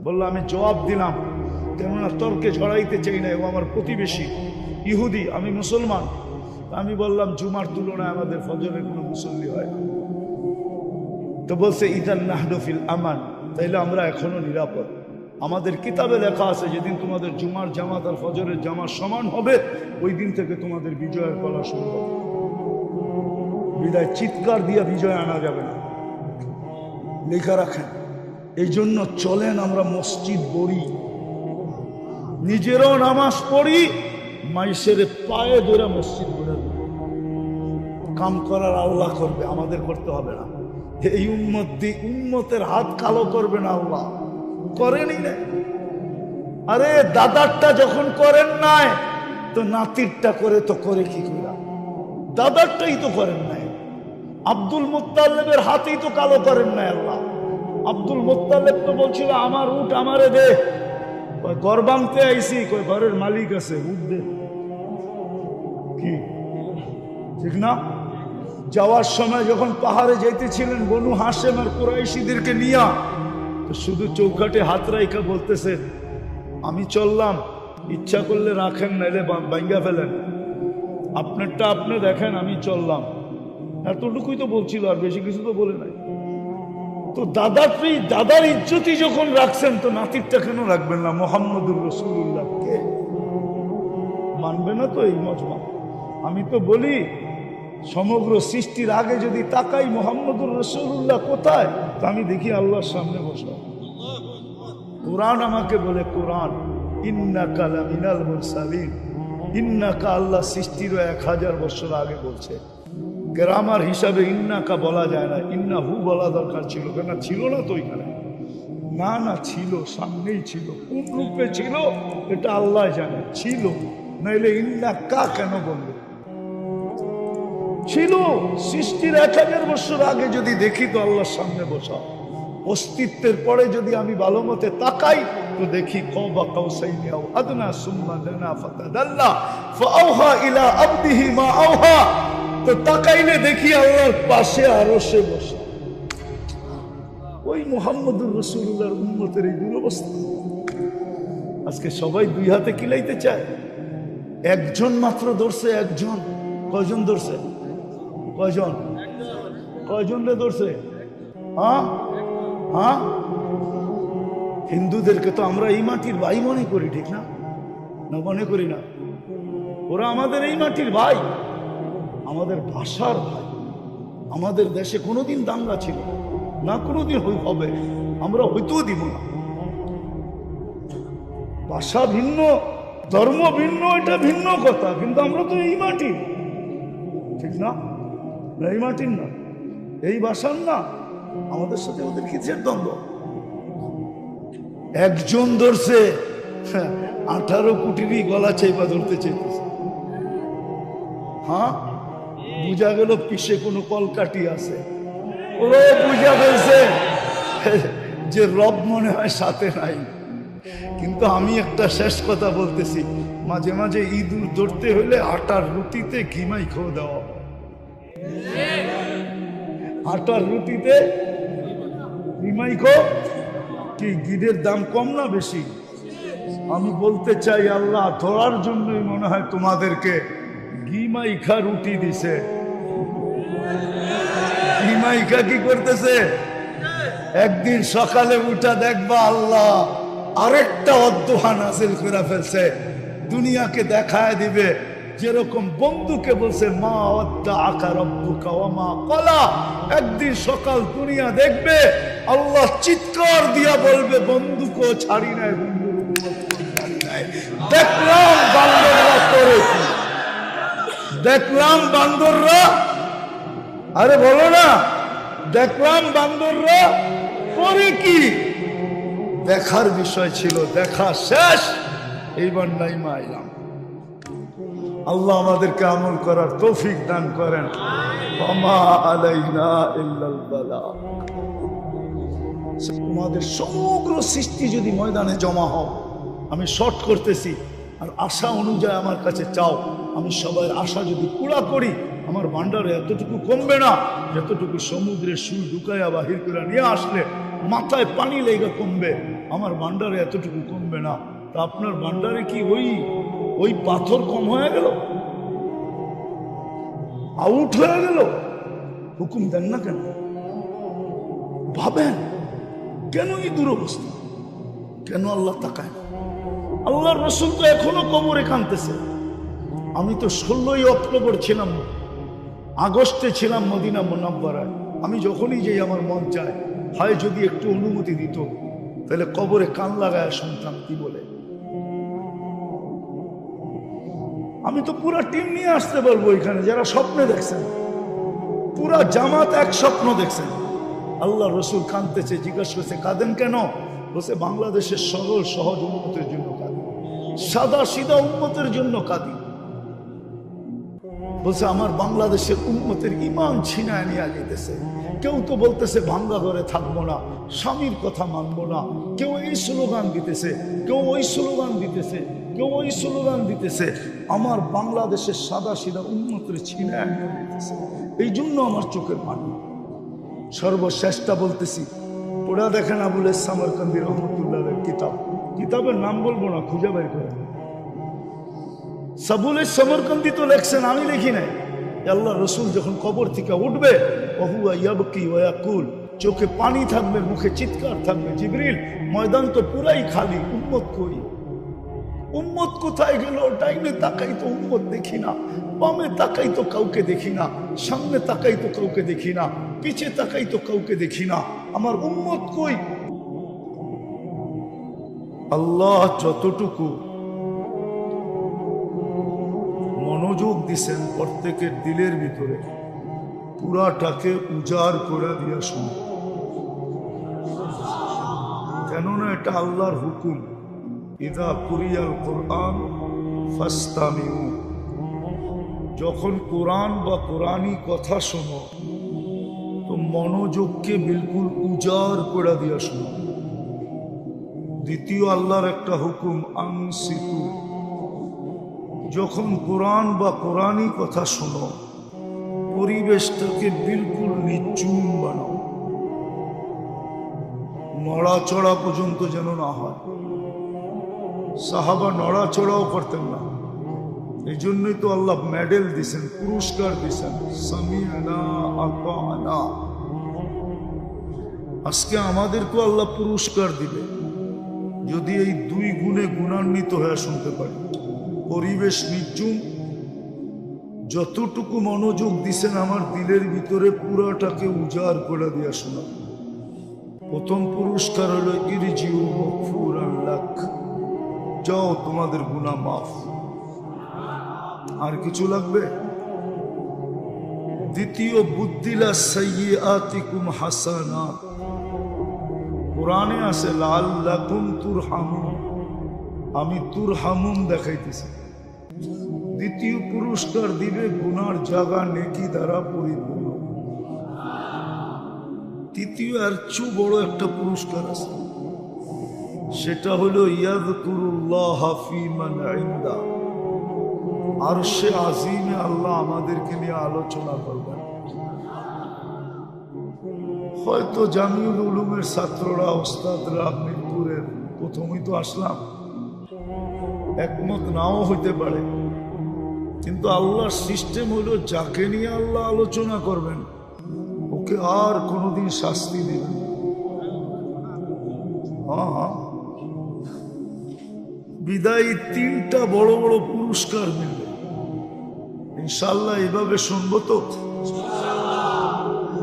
বললো, আমি জবাব দিলাম, কেননা তর্কে জড়াইতে চাই না, ও আমার প্রতিবেশী ইহুদি, আমি মুসলমান। আমি বললাম জুমার তুলনায় আমাদের ফজরের কোনো মুসল্লি হয় না। তো বলছে ইদান নাহনু ফিল আমান, তাইলে আমরা এখনো নিরাপদ। আমাদের কিতাবে লেখা আছে যেদিন তোমাদের জুমার জামাত আর ফজরের জামাত সমান হবে ওই দিন থেকে তোমাদের বিজয়ের পালা শুরু হবে। বিদায় চিৎকার দিয়ে বিজয় আনা যাবে না, লেখা রাখেন। এই জন্য চলেন আমরা মসজিদ পড়ি, নিজেরও নামাজ পড়ি, মাইসের পায়ে ধরে মসজিদ গড়ে দেব। কাম করার আল্লাহ করবে, আমাদের করতে হবে না। এই উম্মতের হাত কালো করবে না আল্লাহ, করেনি না। আরে দাদারটা যখন করেন নাই তো নাতিরটা করে তো করে কি করে? দাদারটাই তো করেন নাই। আব্দুল মুত্তালিবের হাতেই তো কালো করেন নাই আল্লাহ। আব্দুল মুত্তালিব তো বলছিল আমার উট আমারে দে, ঘর ভাঙতে আইসি, ঘরের মালিক আছে, উঠ দে। কি ঠিক না? যাওয়ার সময় যখন পাহাড়ে যাইতেছিলেন বনু হাশেম আর কুরাইশীদেরকে নিয়া, তো শুধু চৌকাঠে হাত রাইখা বলতেছে, আমি চললাম, ইচ্ছা করলে রাখেন, নাইলে ভাঙ্গা ফেলেন, আপনারটা আপনি দেখেন, আমি চললাম। এতটুকুই তো বলছিল, আর বেশি কিছু তো বলে নাই। তো দাদার ইজ্জতি যখন রাখছেন, তো নাতিরটা কেন রাখবেন না? মুহাম্মদুর রাসূলুল্লাহকে মানবে না তো এই মজমা? আমি তো বলি, সমগ্র সৃষ্টির আগে যদি তাকাই মুহাম্মদুর রাসূলুল্লাহ কোথায়, তো আমি দেখি আল্লাহর সামনে বসা। কোরআন আমাকে বলে, কোরআন ইন্নাকা লামিনাল মুরসালিন, ইন্নাকা আল্লাহ সৃষ্টির 1000 বছর আগে বলছে। গ্রামার হিসাবে ইন্নাকা বলা যায় না, ইন্নাহু বলা দরকার ছিল, কেন ছিল না তো ওইখানে? না ছিল, সামনেই ছিল। কোন রূপে ছিল এটা আল্লাহ জানে, ছিল, নাইলে ইন্নাকা কেন বলবে? ছিল। সৃষ্টির 1000 বছর আগে যদি দেখি, তো আল্লাহর সামনে বসা। অস্তিত্বের পরে যদি আমি ভালো মতে তাকাই, তো দেখি কওবা কাউসাইনি আও আদনা সুম্মা দানা ফাতাদাল্লা ফাআওহা ইলা আবদিহি মা আওহা। তো তাকাইলে দেখি আল্লাহর পাশে আরশে বসে। ওই মুহাম্মদুর রাসূলুল্লাহর উম্মতের এই দুরবস্থা। আজকে সবাই দুই হাতে কিলাইতে চায়, একজন মাত্র ধরছে, একজন। কয়জন ধরছে? কয়জন রে ধরছে? হ্যাঁ, হিন্দুদেরকে তো আমরা এই মাটির ভাই মনে করি, ঠিক না? মনে করি না? ওরা আমাদের এই মাটির ভাই, আমাদের ভাষার ভাই। আমাদের দেশে কোনোদিন দাঙ্গা ছিল না, কোনোদিন হবে, আমরা হইতেও দিব না। ভাষা ভিন্ন, ধর্ম ভিন্ন, এটা ভিন্ন কথা, কিন্তু আমরা তো এই মাটির, ঠিক না? এই মাটির না, এই ভাষার না, আমাদের সাথে ওদের কিসের দ্বন্দ্ব? একজন ধরছে, 18 কোটিরই গলা চেপা ধরতে চাইতেছে। হ্যাঁ, বুঝা গেল পিছে কোনো কলকাটি আছে। ও বুঝা ফেলছে যে রব মনে হয় সাথে নাই। কিন্তু আমি একটা শেষ কথা বলতেছি, মাঝে মাঝে ইঁদুর ধরতে হলে আটার রুটিতে ঘিমাই খাওয়া দেওয়া। আটার রুটিতে ঘিমাই খাও, কি গিদের দাম কম না বেশি? আমি বলতে চাই, আল্লাহ ধরার জন্যই মনে হয় তোমাদেরকে ঘিমাইখা রুটি দিছে। ঘিমাইখা কি করতেছে? একদিন সকালে উঠা দেখবা আল্লাহ আরেকটা অদ্দোহা নাজিল করে ফেলছে, দুনিয়াকে দেখায় দিবে। যেরকম বন্ধুকে বলছে মা ওয়াদ্দা আকা রব্বুকা ওয়া মা ক্বালা, একদিন সকাল দুনিয়া দেখবে আল্লাহ চিৎকার দিয়া বলবে বন্ধুকেও ছাড়ি নাই, বন্ধুর উম্মতকেও ছাড়ি নাই। দেখলাম বান্দররা করে কি, দেখলাম বান্দররা, আরে বলো না, দেখলাম বান্দররা করে কি। দেখার বিষয় ছিল, দেখা শেষ, এইবার নাইমা আইলাম। আল্লাহ আমাদেরকে আমল করার তৌফিক দান করেন। ওমা আলাইনা ইল্লাল বালাগ। তোমাদের সমগ্র সৃষ্টি যদি ময়দানে জমা হও, আমি শর্ট করতেছি, আর আশা অনুযায়ী আমার কাছে চাও, আমি সবার আশা যদি পুরা করি, আমার ভান্ডারে এতটুকু কমবে না যতটুকু সমুদ্রের সুই ঢুকাইয়া বাহির করে নিয়ে আসলে মাথায় পানি লেগে কমবে। আমার ভান্ডারে এতটুকু কমবে না। তা আপনার ভান্ডারে কি ওই পাথর কম হয়ে গেল, আউট হয়ে গেল? হুকুম দেন না কেন? ভাবেন কেন এই দুরবস্থা? কেন আল্লাহ তাকায়? আল্লাহর রাসূল তো এখনো কবরে কাঁদতেছে। আমি তো 16ই অক্টোবর ছিলাম, আগস্টে ছিলাম মদিনা মুনাব্বারায়। আমি যখনই যাই আমার মন চায়, হায় যদি একটু অনুমতি দিত, তাহলে কবরে কান লাগায় শুনতাম কি বলে। আমি তো পুরা টিম নিয়ে আসতে পারবো এখানে, যারা স্বপ্নে দেখছেন, পুরা জামাত এক স্বপ্ন দেখছেন। আল্লাহ রসুল কাঁদতেছে, জিজ্ঞাসা করছে কাঁদেন কেন? বলছে বাংলাদেশের সরল সহজ উম্মতের জন্য কাঁদি, সাদা সিধা উম্মতের জন্য কাঁদি। বলছে আমার বাংলাদেশের উম্মতের ইমান ছিনায় নিয়ে যেতেছে। কেউ তো বলতেছে ভাঙ্গা ঘরে থাকবো না, স্বামীর কথা মানবো না, কেউ এই স্লোগান দিতেছে, কেউ ওই স্লোগান দিতেছে, কেউ ওই স্লোগান দিতেছে। আমার বাংলাদেশের সাদা সিধা উম্মতের ছিনায় নিয়ে যেতেছে। এই জন্য আমার চোখের পানি। সর্বশ্রেষ্ঠটা বলতেছি, ওরা দেখেন আবুল সামরকান্দি রহমতুল্লাহের কিতাব, কিতাবের নাম বলবো না, খুঁজে বের করে। সাবুল সামরকান্দি তো লেখছেন, আমি লিখি নাই। আল্লাহ রসুল যখন কবর থেকে উঠবে, ওহুয়া ইয়াবকি ওয়া ইয়াকুল, চোখে পানি থাকবে, মুখে চিৎকার থাকবে, জিবরিল ময়দান তো পুরাই খালি, উম্মত কই, উম্মত কোথায় গেল? ডাইনে তাকাই তো উম্মত দেখি না, বামে তাকাই তো কাউকে দেখি না, সামনে তাকাই তো কাউকে দেখি না, পিছে তাকাই তো কাউকে দেখি না, আমার উম্মত কই? আল্লাহ যতটুকু মনোযোগ দিছেন প্রত্যেকের দিলের ভিতরে, পুরাটাকে উজাড় করে দিয়া শুনো। কেননা এটা আল্লাহর হুকুম, ইদা কুরিয়াল কোরআন ফাস্তামিউ, যখন কোরআন বা কোরআনী কথা শোনো তো মনোযোগকে বিলকুল উজাড় করে দিয়া শোনো। দ্বিতীয় আল্লাহর একটা হুকুম, আনসিতু, যখন কোরআন বা কোরআনী কথা শোনো পরিবেশটাকে বিলকুল নিচুম বানাও, নড়াচড়া পর্যন্ত যেন না হয়। সাহাবা নড়াচড়াও করতেন না, এই জন্যই তো আল্লাহ মেডেল দিছেন, পুরস্কার দিছেন, সামিআনা আতাআনা। আজকে আমাদেরকেও আল্লাহ পুরস্কার দিবে যদি এই দুই গুণে গুণান্বিত হয়ে শুনতে পারি। পরিবেশ নির্জুম, যতটুকু মনোযোগ দিছেন আমার দিলের ভিতরে পুরাটাকে উজাড় করে দিয়া শোনা। প্রথম পুরস্কার হলো ইরজিউ মাগফুরান লাক, যাও তোমাদের গুনাহ মাফ। আর কিছু লাগবে? দ্বিতীয়, বুদ্দিলা সাইয়্যাতিকুম হাসানাত, কোরআনে আছে লাআল্লাকুম তুরহামুন, আমি তুরহামুন দেখাইতেছি। দ্বিতীয় পুরস্কার দিবে গুনার জায়গা নেকি দ্বারা পরিপূর্ণ। তৃতীয় আর চেয়ে বড় একটা পুরস্কার আছে, সেটা হলো ইয়াযকুরুল্লাহ ফী মান ইনদা, আরশে আজিমে আল্লাহ আমাদেরকে নিয়ে আলোচনা করবেন। হয়তো জামিউল উলুমের ছাত্ররা, ওস্তাদরা মিরপুরের প্রথমেই তো আসলাম, একমত নাও হইতে পারে, কিন্তু আল্লাহর সিস্টেম হলো যাকে নিয়ে আল্লাহ আলোচনা করবেন ওকে আর কোনোদিন শাস্তি দিবেন। হ্যাঁ, বিদায়ী তিনটা বড় বড় পুরস্কার মিলবে ইনশাআল্লাহ। এভাবে শুনবো তো?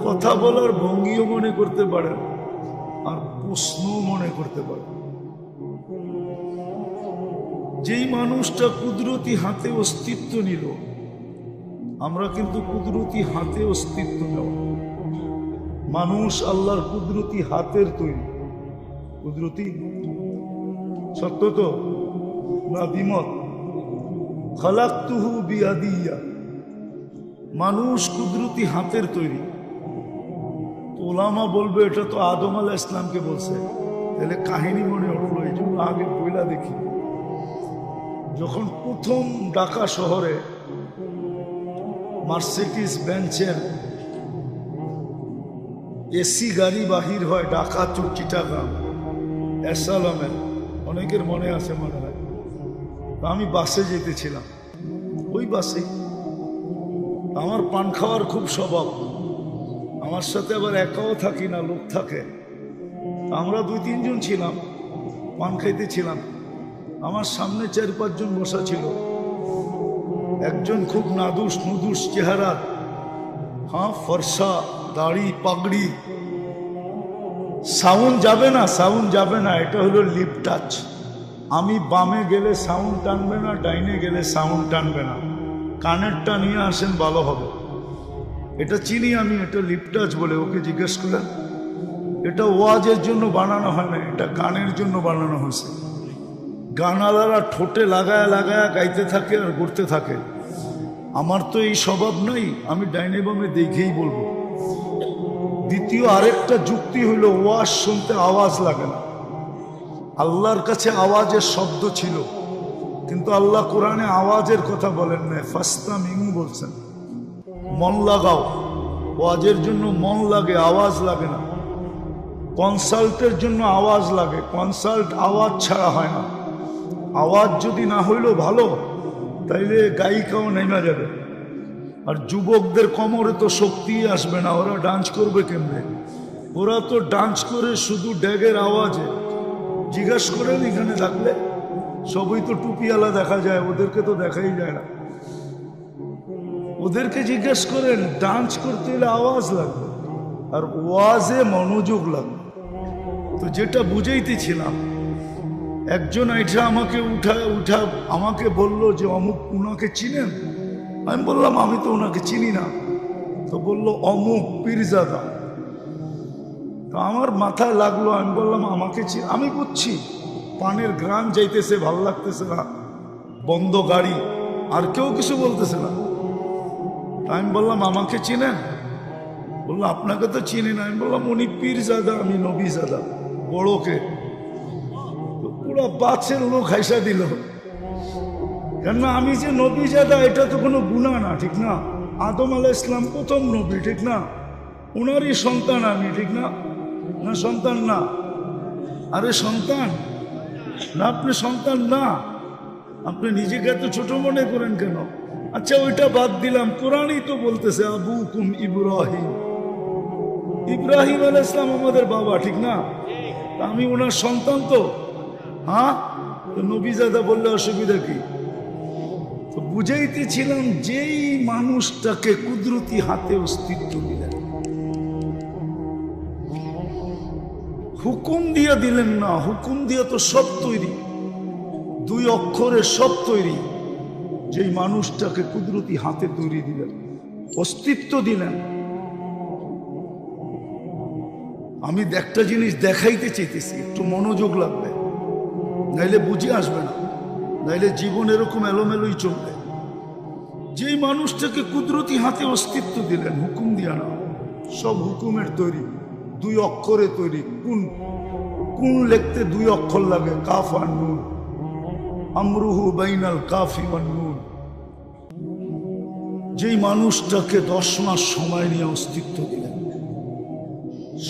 কথা বলার ভঙ্গিও মনে করতে পারেন আর প্রশ্নও মনে করতে পারেন। যেই মানুষটা কুদরতি হাতে অস্তিত্ব নিল, আমরা কিন্তু কুদরতি হাতে অস্তিত্ব নেব। মানুষ আল্লাহর কুদরতি হাতের তৈরি, কুদরতি, সত্য তো না দ্বিমত? খালাকতুহু বিয়াদিয়া, মানুষ কুদরতি হাতের তৈরি। ওলামা বলবে এটা তো আদম আলাইহিস ইসলামকে বলছে, তাহলে কাহিনী মনে উঠলো। এই জন্য আগে বইলা দেখি, যখন প্রথম ঢাকা শহরে মার্সিডিজ বেঞ্চের এসি গাড়ি বাহির হয় ঢাকা টু চিটাগাং এসালামের, অনেকের মনে আছে মনে হয়। আমি বাসে যেতেছিলাম, ওই বাসে আমার পান খাওয়ার খুব স্বভাব, আমার সাথে আবার একাও থাকি না, লোক থাকে। আমরা 2-3 জন ছিলাম, পান খাইতেছিলাম। আমার সামনে 4-5 জন বসা ছিল। একজন খুব নাদুস নুদুস চেহারা, হ্যাঁ, ফর্সা, দাড়ি, পাগড়ি। সাউন্ড যাবে না, সাউন্ড যাবে না, এটা হলো লিপ টাচ। আমি বামে গেলে সাউন্ড টানবে না, ডাইনে গেলে সাউন্ড টানবে না। কানেরটা নিয়ে আসেন ভালো হবে। এটা চিনি আমি, এটা লিপ টাচ বলে। ওকে জিজ্ঞেস করলেন, এটা ওয়াজের জন্য বানানো হয় না, এটা গানের জন্য বানানো হয়েছে। গানালারা ঠোঁটে লাগায়া লাগায়া গাইতে থাকে আর ঘুরতে থাকে। আমার তো এই স্বভাব নাই, আমি ডাইনে বামে দেখেই বলবো। দ্বিতীয় আরেকটা যুক্তি হইল, ওয়াজ শুনতে আওয়াজ লাগে না। আল্লাহর কাছে আওয়াজের শব্দ ছিল, কিন্তু আল্লাহ কোরআনে আওয়াজের কথা বলেন না, ফাস্তামিউ বলছেন। মন লাগাও, ওয়াজের জন্য মন লাগে, আওয়াজ লাগে না। কনসাল্টের জন্য আওয়াজ লাগে, কনসাল্ট আওয়াজ ছাড়া হয় না। আওয়াজ যদি না হইল ভালো, তাইলে গায়িকাও নেমে যাবে। আর যুবকদের কোমরে তো শক্তি আসবে না, ওরা ডান্স করবে কেমনে? ওরা তো ডান্স করে শুধু ড্যাগের আওয়াজে। জিজ্ঞাসা করেন এখানে থাকলে, সবই তো টুপিওয়ালা দেখা যায়, ওদেরকে তো দেখাই যায় না। ওদেরকে জিজ্ঞেস করেন, ডান্স করতে হলে আওয়াজ লাগবে, আর ওয়াজে মনোযোগ লাগবে। তো যেটা বুঝাইতেছিলাম, একজন আইঠা আমাকে উঠা আমাকে বলল যে অমুক, উনাকে চিনেন? আমি বললাম আমি তো ওনাকে চিনি না। তো বলল অমুক পীরজাদা। তো আমার মাথায় লাগলো, আমি বললাম আমাকে আমি বুঝছি পানের গ্রাম যাইতেছে, ভাল লাগতেছে না, বন্ধ গাড়ি, আর কেউ কিছু বলতেছে না। আমি বললাম আমাকে চিনেন? বললো আপনাকে তো চিনি না। আমি বললাম উনি পীরজাদা, আমি নবীজাদা। বড়কে পুরো বাচ্চের লোক হাইসা দিল, কেননা আমি যে নবীজাদা এটা তো কোনো গুনাহ না, ঠিক না? আদম আলাইহিস সালাম প্রথম নবী, ঠিক না? ওনারই সন্তান আমি, ঠিক না? না সন্তান না? আরে সন্তান না, আপনি সন্তান না, আপনি নিজেকে এত ছোট মনে করেন কেন? আচ্ছা ওইটা বাদ দিলাম, কোরআনই তো বলতেছে আবুকুম ইব্রাহিম, ইব্রাহিম আলাইহিস সালাম আমাদের বাবা, ঠিক না? আমি ওনার সন্তান তো, হ্যাঁ? তো নবীজাদা বললে অসুবিধা কি? তো বুঝাইতেছিলাম, যেই মানুষটাকে কুদরতি হাতে অস্তিত্ব দিলেন, হুকুম দিয়ে দিলেন না, হুকুম দিয়ে তো সব তৈরি, দুই অক্ষরে সব তৈরি। যেই মানুষটাকে কুদরতি হাতে তৈরি দিলেন, অস্তিত্ব দিলেন। আমি একটা জিনিস দেখাইতে চাইতেছি, একটু মনোযোগ লাগবে, নাইলে বুঝে আসবে না, নাইলে জীবন এরকম এলোমেলোই চলবে। যেই মানুষটাকে কুদরতি হাতে অস্তিত্ব দিলেন, হুকুম দিয়া না, সব হুকুমের তৈরি, দুই অক্ষরে তৈরি। কোন কোন লিখতে দুই অক্ষর লাগে, কাফ আর নুন, আমরুহু বাইনাল কাফি ওয়ান নুন। যেই মানুষটাকে 10 মাস সময় নিয়ে অস্তিত্ব দিলেন,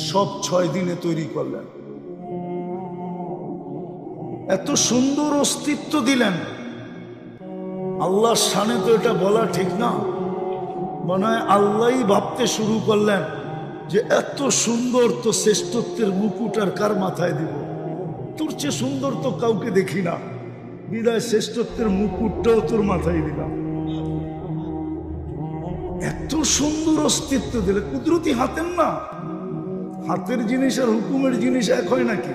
সব 6 দিনে তৈরি করলেন, এত সুন্দর অস্তিত্ব দিলেন। আল্লাহর শানে তো এটা বলা ঠিক না, মনে হয় আল্লাহই ভাবতে শুরু করলেন যে এত সুন্দর তো শ্রেষ্ঠত্বের মুকুট আর কার মাথায় দিব? তোর চেয়ে সুন্দর তো কাউকে দেখি না, বিদায় শ্রেষ্ঠত্বের মুকুটটাও তোর মাথায় দিলাম। এত সুন্দর অস্তিত্ব দিলে, কুদরতি হাতের না, হাতের জিনিস আর হুকুমের জিনিস এক হয় নাকি?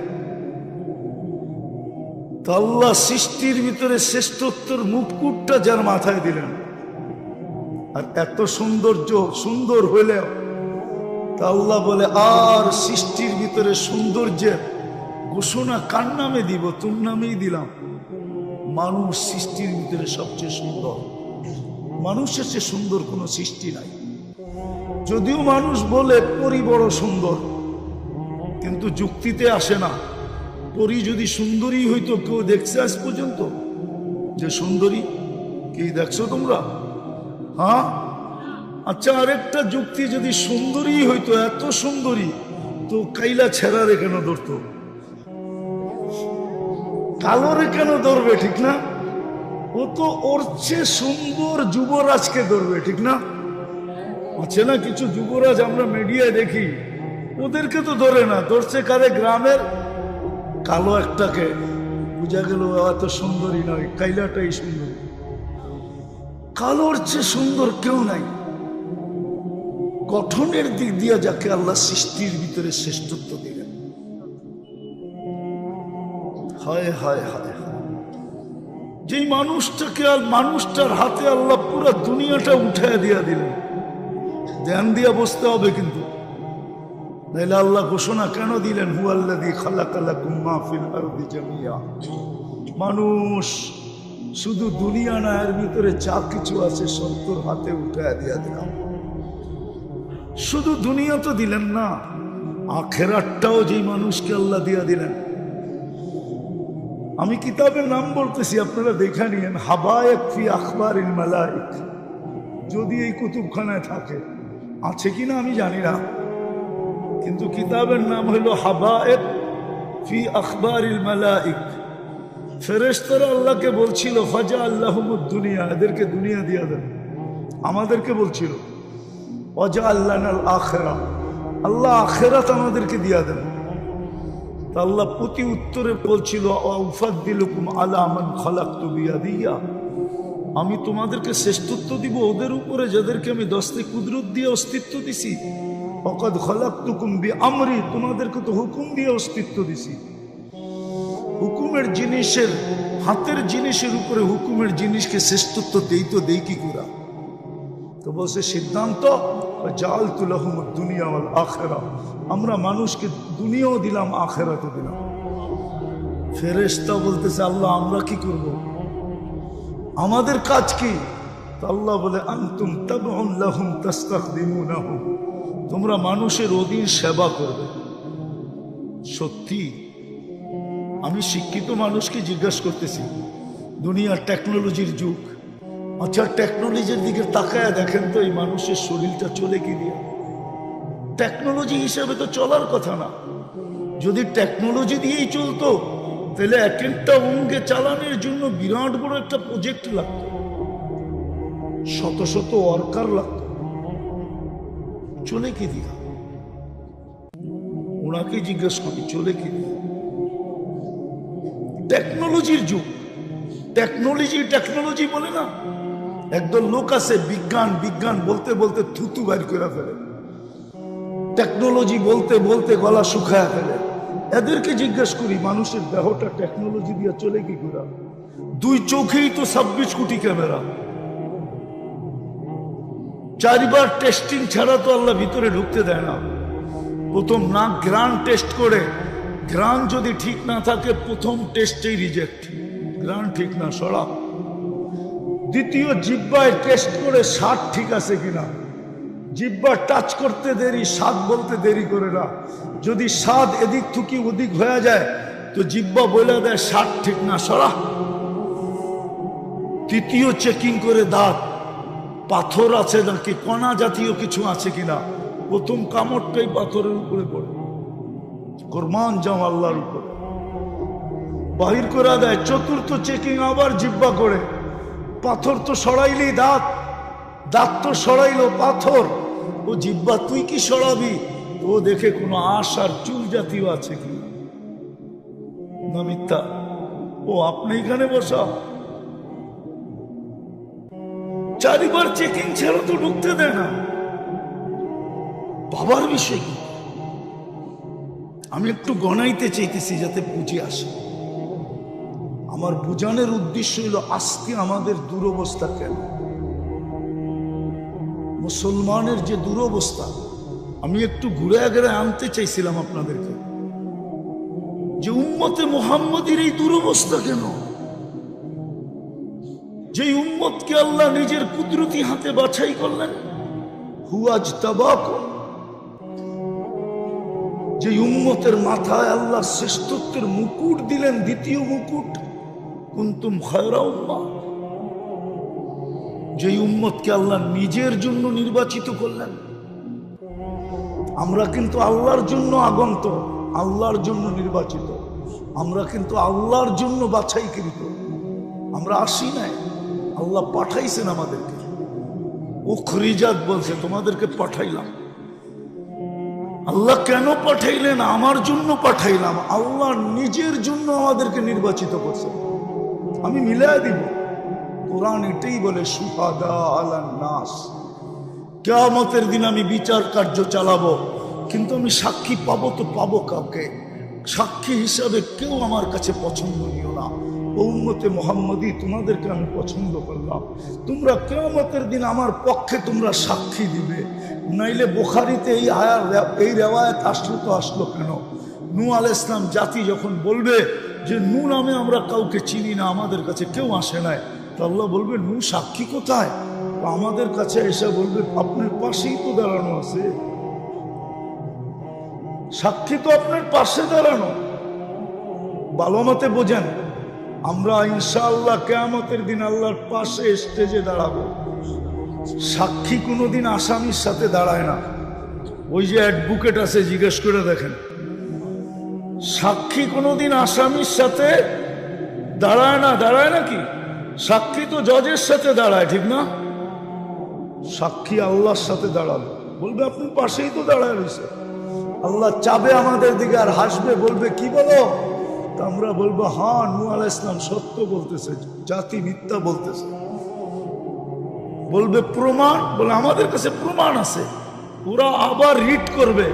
তা আল্লাহ সৃষ্টির ভিতরে শ্রেষ্ঠত্বের মুকুটটা যার মাথায় দিলেন, আর এত সৌন্দর্য সুন্দর হইলেও তা আল্লাহ বলে আর সৃষ্টির ভিতরে সৌন্দর্যের ঘোষণা কার নামে দিব? তোর নামেই দিলাম। মানুষ সৃষ্টির ভিতরে সবচেয়ে সুন্দর, মানুষের চেয়ে সুন্দর কোনো সৃষ্টি নাই। যদিও মানুষ বলে পরী বড় সুন্দর, কিন্তু যুক্তিতে আসে না। পরী যদি সুন্দরী হইতো, কেউ দেখছে আজ পর্যন্ত যে সুন্দরী? কি দেখছো তোমরা? হ্যাঁ, আচ্ছা আরেকটা যুক্তি, যদি সুন্দরী হইতো, এত সুন্দরী, তো কাইলা ছেড়ারে কেন ধরতো? কালোরে কেন ধরবে? ঠিক না? ও তো ওর চেয়ে সুন্দর যুবরাজকে ধরবে, ঠিক না? আছে না কিছু যুবরাজ আমরা মিডিয়ায় দেখি, ওদেরকে তো ধরে না, ধরছে কারে? গ্রামের কালো একটাকে। বুঝা গেল এত সুন্দরী নয়, কাইলাটাই সুন্দর। কালোর চেয়ে সুন্দর কেউ নাই। গঠনের দিক দিয়ে যাকে আল্লাহ সৃষ্টির ভিতরে শ্রেষ্ঠত্ব দিলেন, হায় হায় হায় হায়, যেই মানুষটাকে আর মানুষটার হাতে আল্লাহ পুরো দুনিয়াটা উঠায় দিয়া দিলেন। ধ্যান দিয়া বসতে হবে কিন্তু, নাইলে আল্লাহ ঘোষণা কেন দিলেন? হুয়াল্লাযী খালাকা লাকুম মা ফিল আরদি জামিয়া। মানুষ শুধু দুনিয়া না, এর ভিতরে যা কিছু আছে সব তোর হাতে উঠায় দিয়া দিলাম। শুধু দুনিয়া তো দিলেন না, আখেরাতটাও যেই মানুষকে আল্লাহ দিয়া দিলেন। আমি কিতাবের নাম বলতেছি, আপনারা দেখে নিয়েন। হাবায়েক ফি আখবারিল মালাইক, যদি এই কুতুবখানায় থাকে, আছে কিনা আমি জানি না, কিন্তু কিতাবের নাম হলো হাবায়েক ফি আখবারিল মালাইক। ফেরেশতারা আল্লাহকে বলছিল ফাজা আল্লাহুমুদ দুনিয়া, এদেরকে দুনিয়া দিয়া দেন। আমাদেরকে বলছিল ওয়াজা আল্লানাল আখিরা, আল্লাহ আখিরাত আমাদেরকে দিয়া দেন। তা আল্লাহ প্রতি উত্তরে বলছিল আউফাদ্দিলুকুম আলা মান খালাকতু বিয়াদিয়া, আমি তোমাদেরকে শ্রেষ্ঠত্ব দিব ওদের উপরে যাদেরকে আমি দস্তে কুদরত দিয়ে অস্তিত্ব দিছি। ওয়াকাদ খালাকতুকুম বিআমরি, তোমাদেরকে তো হুকুম দিয়ে অস্তিত্ব দিছি। হুকুমের জিনিসের, হাতের জিনিসের উপরে হুকুমের জিনিসকে শ্রেষ্ঠত্ব দেই তো দেই কি করে? তো বলছে সিদ্ধান্ত জাআলতু লাহুমুদ দুনিয়া ওয়াল আখিরা, আমরা মানুষকে দুনিয়াও দিলাম আখিরাতও দিলাম। ফেরেশতা বলতেছে আল্লাহ আমরা কি করব, আমাদের কাজ কি? তো আল্লাহ বলে আনতুম তাবউন লাহুম তাস্তাখদিমুনাহুম, তোমরা মানুষের অধীন সেবা করবে। সত্যি আমি শিক্ষিত মানুষকে জিজ্ঞাসা করতেছি, দুনিয়ার টেকনোলজির যুগ, আচ্ছা টেকনোলজির দিকে তাকায় দেখেন তো এই মানুষের শরীরটা চলে কি দিয়ে? টেকনোলজি হিসেবে তো চলার কথা না। যদি টেকনোলজি দিয়েই চলতো তাহলে এক একটা অঙ্গে চালানোর জন্য বিরাট বড় একটা প্রজেক্ট লাগতো, শত শত ওয়ার্কার লাগতো। চলে কি দিয়া? ওনাকে জিজ্ঞেস করি চলে কি দিয়া? টেকনোলজির যুগ, টেকনোলজি টেকনোলজি বলে না। একদল লোক আছে বিজ্ঞান বিজ্ঞান বলতে বলতে থুতু বাইর করে ফেলে, টেকনোলজি বলতে বলতে গলা শুকায় ফেলে। এদেরকে জিজ্ঞেস করি মানুষের দেহটা টেকনোলজি দিয়ে চলে কি করে? দুই চোখেই তো 26 কোটি ক্যামেরা, 4 বার টেস্টিং ছাড়া তো আল্লাহ ভিতরে ঢুকতে দেয় না। প্রথম নাক গ্রান টেস্ট করে, গ্রান যদি ঠিক না থাকে প্রথম টেস্টেই রিজেক্ট, গ্রান ঠিক না সরা। দ্বিতীয় জিহ্বায় টেস্ট করে স্বাদ ঠিক আছে কিনা, জিহ্বা টাচ করতে দেরি, স্বাদ বলতে দেরি করে না। যদি স্বাদ এদিক থেকে ওদিক হয়ে যায় তো জিহ্বা বলে দেয় স্বাদ ঠিক না সরা। তৃতীয় চেকিং করে দাঁত, পাথর আছে নাকি কণা জাতীয় কিছু আছে কিনা। প্রথম কামড়টাই পাথরের উপরে পড়ে, কোরবান যাও আল্লাহর উপরে, বাহির করে দেয়। চতুর্থ চেকিং আবার জিহ্বা করে, পাথর তো সরাইলেই দাঁত, দাঁত তো সরাইলো পাথর, ও জিহ্বা তুই কি সরাবি? ও দেখে কোনো আঁশ আর চুল জাতীয় আছে কি না মিথ্যা? ও আপনি এখানে বসা, 4 বার চেকিং ছাড়া তো ঢুকতে দেয় না। বাবার বিষয় কি? আমি একটু গণাইতে চাইতেছি যাতে বুঝে আসে। আমার বুঝানোর উদ্দেশ্য হলো আজকে আমাদের দুরবস্থা কেন, মুসলমানের যে দুরবস্থা। আমি একটু ঘুরে ঘুরে আনতে চাইছিলাম আপনাদেরকে যে উম্মতে মুহাম্মদীর এই দুরবস্থা কেন। যে উম্মতকে আল্লাহ নিজের কুদরতি হাতে বাছাই করলেন, হুয়াজতাবাকুম, যে উম্মতের মাথায় আল্লাহ শ্রেষ্ঠত্বের মুকুট দিলেন, দ্বিতীয় মুকুট, কুনতুম খায়রা উম্মাহ, যে উম্মতকে আল্লাহ নিজের জন্য নির্বাচিত করলেন। আমরা কিন্তু আল্লাহর জন্য আগন্ত, আল্লাহর জন্য নির্বাচিত, আমরা কিন্তু আল্লাহর জন্য বাছাইকৃত। আমরা আসি নাই, আল্লাহ পাঠাইছেন আমাদেরকে। উখরিজাত বলছে তোমাদেরকে পাঠাইলাম। আল্লাহ কেন পাঠাইলেন? আমার জন্য পাঠাইলাম। আল্লাহ নিজের জন্য আমাদেরকে নির্বাচিত করছেন। আমি মিলাই দিব, কোরআন এটাই বলে শুহাদা আলান নাস, কিয়ামতের দিন আমি বিচার কার্য চালাবো, কিন্তু আমি সাক্ষী পাবো তো পাবো কাউকে? সাক্ষী হিসাবে কেউ আমার কাছে পছন্দনীয় না। উম্মতে মুহাম্মদী তোমাদেরকে আমি পছন্দ করলাম, তোমরা কিয়ামতের দিন আমার পক্ষে তোমরা সাক্ষী দিবে। নাইলে বুখারীতে এই রেওয়ায়াত আসলো তো আসলো কেন? নূহ আলাইহিস সালাম জাতি যখন বলবে যে নূ নামে আমরা কাউকে চিনি না, আমাদের কাছে কেউ আসে নাই। তো আল্লাহ বলবে নূ সাক্ষী কোথায়? আমাদের কাছে এসে বলবে আপনার পাশেই তো দাঁড়ানো আছে, সাক্ষী তো আপনার পাশে দাঁড়ানো। ভালো মতে বোঝেন, আমরা ইনশাআল্লাহ কিয়ামতের দিন আল্লাহর পাশে স্টেজে দাঁড়াবো। সাক্ষী কোনোদিন আসামির সাথে দাঁড়ায় না। ওই যে অ্যাডভোকেট আছে, জিজ্ঞেস করে দেখেন, সাক্ষী কোনোদিন আসামির সাথে দাঁড়ায় না। দাঁড়ায় নাকি? সাক্ষী তো জজের সাথে দাঁড়ায়, ঠিক না? সাক্ষী আল্লাহর সাথে দাঁড়াবে, বলবে আপনি পাশেই তো দাঁড়ায় রয়েছে। আল্লাহ চাবে আমাদের দিকে আর হাসবে, বলবে কি বলো? তা আমরা বলবো হ্যাঁ, নূহ আলাইহিস সালাম সত্য বলতেছে, জাতি মিথ্যা বলতেছে। বলবে প্রমাণ? বলে আমাদের কাছে প্রমাণ আছে। ওরা আবার রিট করবে,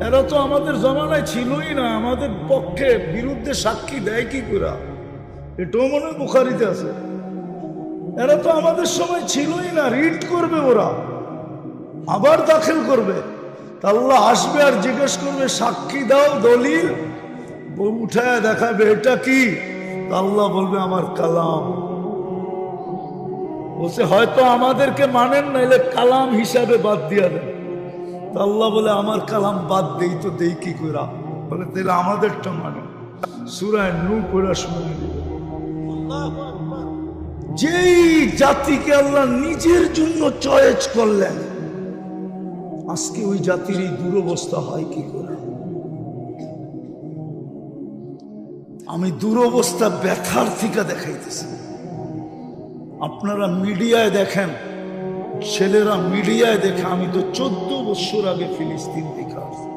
এরা তো আমাদের জমানায় ছিলই না, আমাদের পক্ষে বিরুদ্ধে সাক্ষী দেয় কি করে? এটাও মনে হয় বুখারীতে আছে। এরা তো আমাদের সময় ছিলই না, রিট করবে, ওরা আবার দাখিল করবে। তা আল্লাহ আসবে আর জিজ্ঞেস করবে সাক্ষী দাও, দলিল। উঠায় দেখাবে এটা কি? আল্লাহ বলবে আমার কালাম। বলছে হয়তো আমাদেরকে মানেন, নাইলে কালাম হিসাবে বাদ দিয়া দেন। আল্লাহ বলে আমার কালাম বাদ দেই তো দেই কি কইরা? বলে তাহলে আমাদেরটা মানে। সূরা নূহ পড়া শুনে দিবে। যেই জাতিকে আল্লাহ নিজের জন্য চয়েস করলেন, আজকে ওই জাতির এই দুরবস্থা হয় কি করে? আমি দুরবস্থা ব্যথার থেকে দেখাইতেছি। আপনারা মিডিয়ায় দেখেন, ছেলেরা মিডিয়ায় দেখে। আমি তো 14 বছর আগে ফিলিস্তিন দেখে আসছি।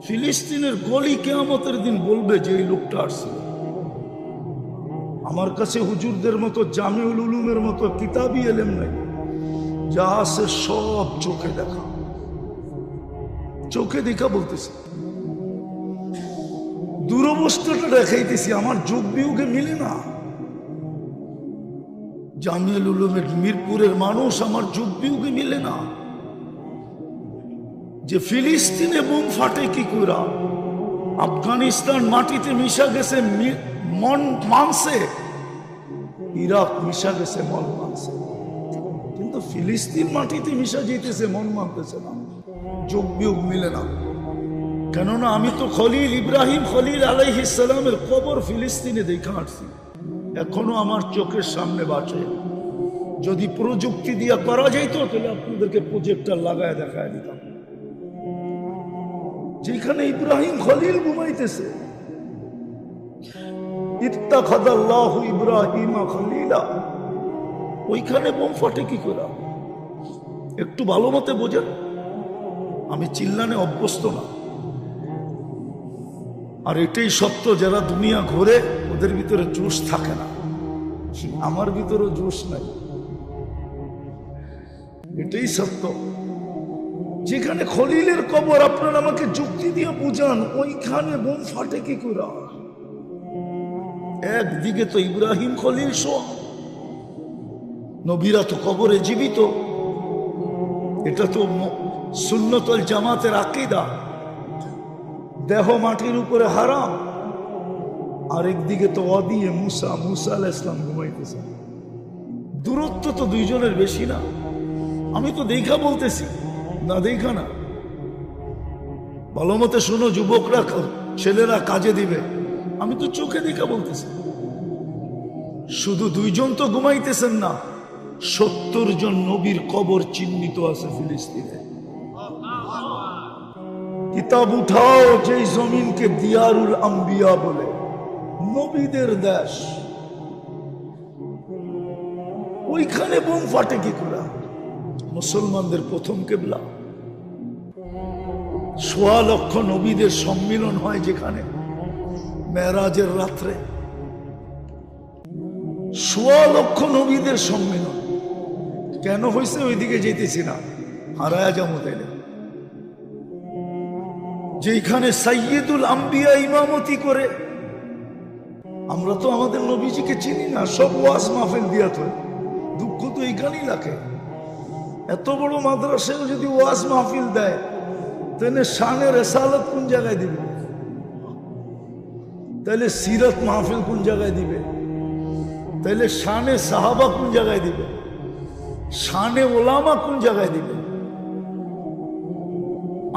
ফিলিস্তিনের গলি কিয়ামতের দিন বলবে যে এই লোকটা আসছিল। আমার কাছে হুজুরদের মতো জামিউল উলুমের মতো কিতাবই এলেম নাই, যা আছে সব চোখে দেখা। চোখে দেখা বলতেছি, দুরবস্থাটা দেখাইতেছি। আমার যোগ বিয়োগে মিলে না। জামিউল উলুমের মিরপুরের মানুষ, আমার যোগ বিয়োগে মিলে না। যে ফিলিস্তিনে বোম ফাটে কি করে? আফগানিস্তান মাটিতে মিশা গেছে মন মানছে, ইরাক মিশা গেছে মন মানছে, কিন্তু ফিলিস্তিন মাটিতে মিশা যেতেছে, মন মানতেছে না। যোগ বিয়োগ মিলে না। কেননা আমি তো খলিল ইব্রাহিম খলিল আলাইহিস সালামের কবর ফিলিস্তিনে দেখা আসছি, এখনো আমার চোখের সামনে বাঁচে। যদি প্রযুক্তি দিয়ে করা যাইত তাহলে আপনাদেরকে প্রজেক্টর লাগায় দেখায় দিতাম। যেখানে ইব্রাহিম খলিল ঘুমাইতেছে, ইত্তাখাযাল্লাহু ইব্রাহিমা খলিলা, ওইখানে বোম ফাটে কি করে? একটু ভালো মতে বোঝেন। আমি চিল্লানে অভ্যস্ত না। আর এটাই সত্য, যারা দুনিয়া ঘোরে ওদের ভিতরে জোশ থাকে না। আমার ভিতরে জোশ নাই, এটাই সত্য। যেখানে খলিলের কবর, আপনারা আমাকে যুক্তি দিয়ে বুঝান, ওইখানে বোম ফাটে কি করে? একদিকে তো ইব্রাহিম খলিল শোয়া, নবীরা তো কবরে জীবিত, এটা তো সুন্নতুল জামাতের আকীদা। দেহ মাটির উপরে হারাম। আরেকদিকে তো অদিয়ে মুসা আলাইহিস সালাম ঘুমাইতেছে। দূরত্ব তো দুইজনের বেশি না। আমি তো দেখা বলতেছি, না দেখা না। ভালো মতে শোনো যুবকরা, ছেলেরা কাজে দিবে, আমি তো চোখে দেখা বলতেছি। শুধু দুইজন তো ঘুমাইতেছেন না, 70 জন নবীর কবর চিহ্নিত আছে ফিলিস্তিনে। কিতাব উঠাও, যেই জমিনকে দিয়ারুল আম্বিয়া বলে, নবীদের দেশ, ওইখানে বোম ফাটে কি করে? মুসলমানদের প্রথম কিবলা। 1.25 লক্ষ নবীদের সম্মিলন হয় যেখানে মেরাজের রাত্রে। 1.25 লক্ষ নবীদের সম্মিলন কেন হয়েছে? ওইদিকে যেতেছি না, হারায়া যাবো তাইলে। যেখানে সাইয়্যিদুল আম্বিয়া ইমামতি করে। আমরা তো আমাদের নবীজিকে চিনি না, সব ওয়াজ মাহফিল দিয়া তো। দুঃখ তো এইখানেই লাগে। এত বড় মাদ্রাসায় যদি ওয়াজ মাহফিল দেয়, তাহলে শানে রেসালত কোন জায়গায় দিবে? তাহলে সিরত মাহফিল কোন জায়গায় দিবে? তাহলে শানে সাহাবা কোন জায়গায় দিবে? শানে ওলামা কোন জায়গায় দিবে?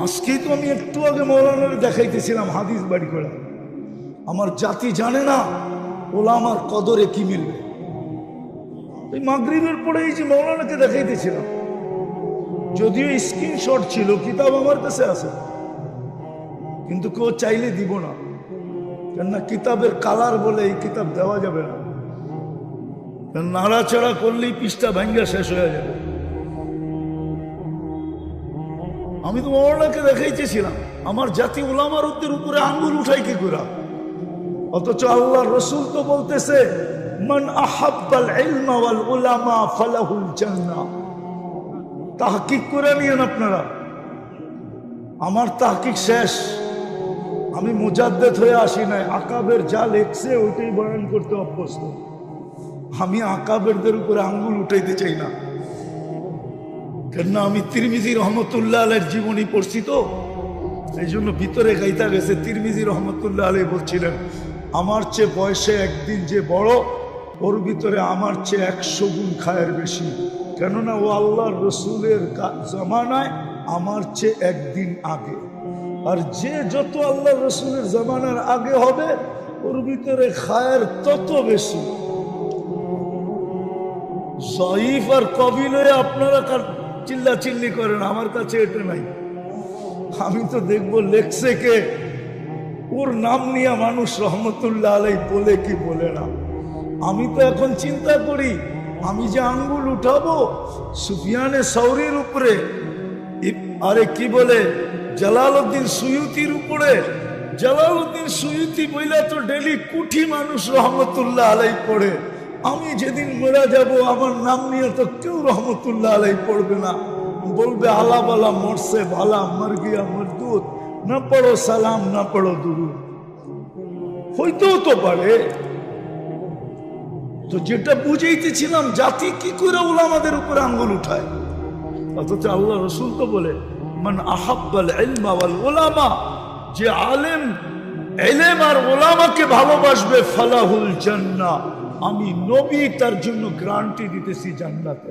আজকেই তো আমি একটু আগে মৌলানারে দেখাইতেছিলাম হাদিস বাড়ি করে, আমার জাতি জানে না ওলামার কদরে কি মিলবে। এই মাগরিবের পরে এই যে মৌলানাকে দেখাইতেছিলাম, যদিও স্ক্রিনশট ছিল, কিতাব আমার কাছে আছে, কিন্তু কেউ চাইলে দিব না, কেননা কিতাবের কালার বলে এই কিতাব দেওয়া যাবে না, নাড়াচাড়া করলেই পৃষ্ঠা ভাঙ্গা শেষ হয়ে যাবে। আমি তো মৌলানাকে দেখাইতেছিলাম, আমার জাতি ওলামার উপরে আঙ্গুল উঠাই কি করে? অথচ আল্লাহ রসুল তো বলতেছে মান আহাব্বাল ইলমা ওয়াল উলামা ফালাহুল জান্নাহ। তাহকিক করে নিয়েন আপনারা, আমার তাহকিক শেষ, আমি মুজাদ্দেদ হয়ে আসি নাই, আকাবের যা লেখছে ওইটাই বয়ান করতে অভ্যস্ত। আমি আকাবেরদের উপরে আঙ্গুল উঠাইতে চাই না, কেননা আমি তিরমিজি রহমতুল্লাহ আলাইহির জীবনী পড়ছি, তো এই জন্য ভিতরে গাইতা গেছে। তিরমিজি রহমতুল্লাহ আলাইহি বলছিলেন, আমার চেয়ে বয়সে একদিন যে বড়, ওর ভিতরে আমার চেয়ে 100 গুণ খায়ের বেশি, কেননা ও আল্লাহর রসুলের জমানায় আমার চেয়ে একদিন আগে। আর যে যত আল্লাহ রসুলের জমানার আগে হবে, ওর ভিতরে খায়ের তত বেশি। জয়ীফ আর কবিল হয়ে আপনারা চিল্লা চিল্লি করেন, আমার কাছে এটা নাই। আমি তো দেখবো লেখছে কে, ওর নাম নিয়ে মানুষ রহমতুল্লাহ আলাই বলে কি বলে না। আমি তো এখন চিন্তা করি, আমি যে আঙ্গুল উঠাবো সুফিয়ানে সৌরির উপরে, আরে কি বলে জালালউদ্দিন সুয়ুতির উপরে, জালালউদ্দিন সুয়ুতি বইলা তো ডেলি কুঠি মানুষ রহমতুল্লাহ আলাই পড়ে। আমি যেদিন মরা যাব, আমার নাম নিয়ে তো কেউ রহমতুল্লাহ আলাই পড়বে না, বলবে আলা বালা মরছে ভালা, মর গিয়া মরদুদ, না পড়ো সালাম না পড়ো দুরুদ। হইতেও তো পারে। তো যেটা বুঝাইতেছিলাম, জাতি কি করে উলামাদের উপরে আঙ্গুল উঠায়, অথচ আল্লাহ রসুল তো বলে মান আহাব্বাল ইলমা ওয়াল উলামা, যে আলেম ইলম আর উলামাকে ভালোবাসবে ফালাহুল জান্নাহ, আমি নবী তার জন্য গ্যারান্টি দিতেছি জান্নাতে।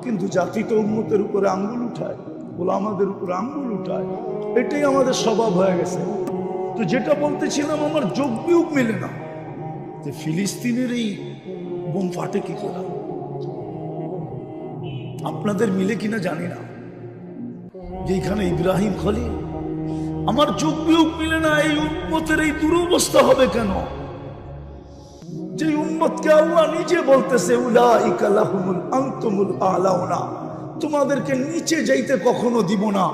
কিন্তু জাতি তো উম্মতের উপরে আঙ্গুল উঠায়, উলামাদের উপরে আঙ্গুল উঠায়, এটাই আমাদের স্বভাব হয়ে গেছে। তো যেটা বলতেছিলাম, আমার যোগ বিয়োগ মিলে না যে ফিলিস্তিনের এই বোম ফাটে কি করে, আপনাদের মিলে কিনা জানি না, যে এখানে ইব্রাহিম খলিল, আমার যোগ বিয়োগ মিলে না। এই উম্মতের এই দুরবস্থা হবে কেন? যে উম্মতকে আল্লাহ নিজে বলতেছে উলাইকা লাহুমুল আনতুমুল আলাউনা, তোমাদেরকে নিচে যাইতে কখনো দিব না।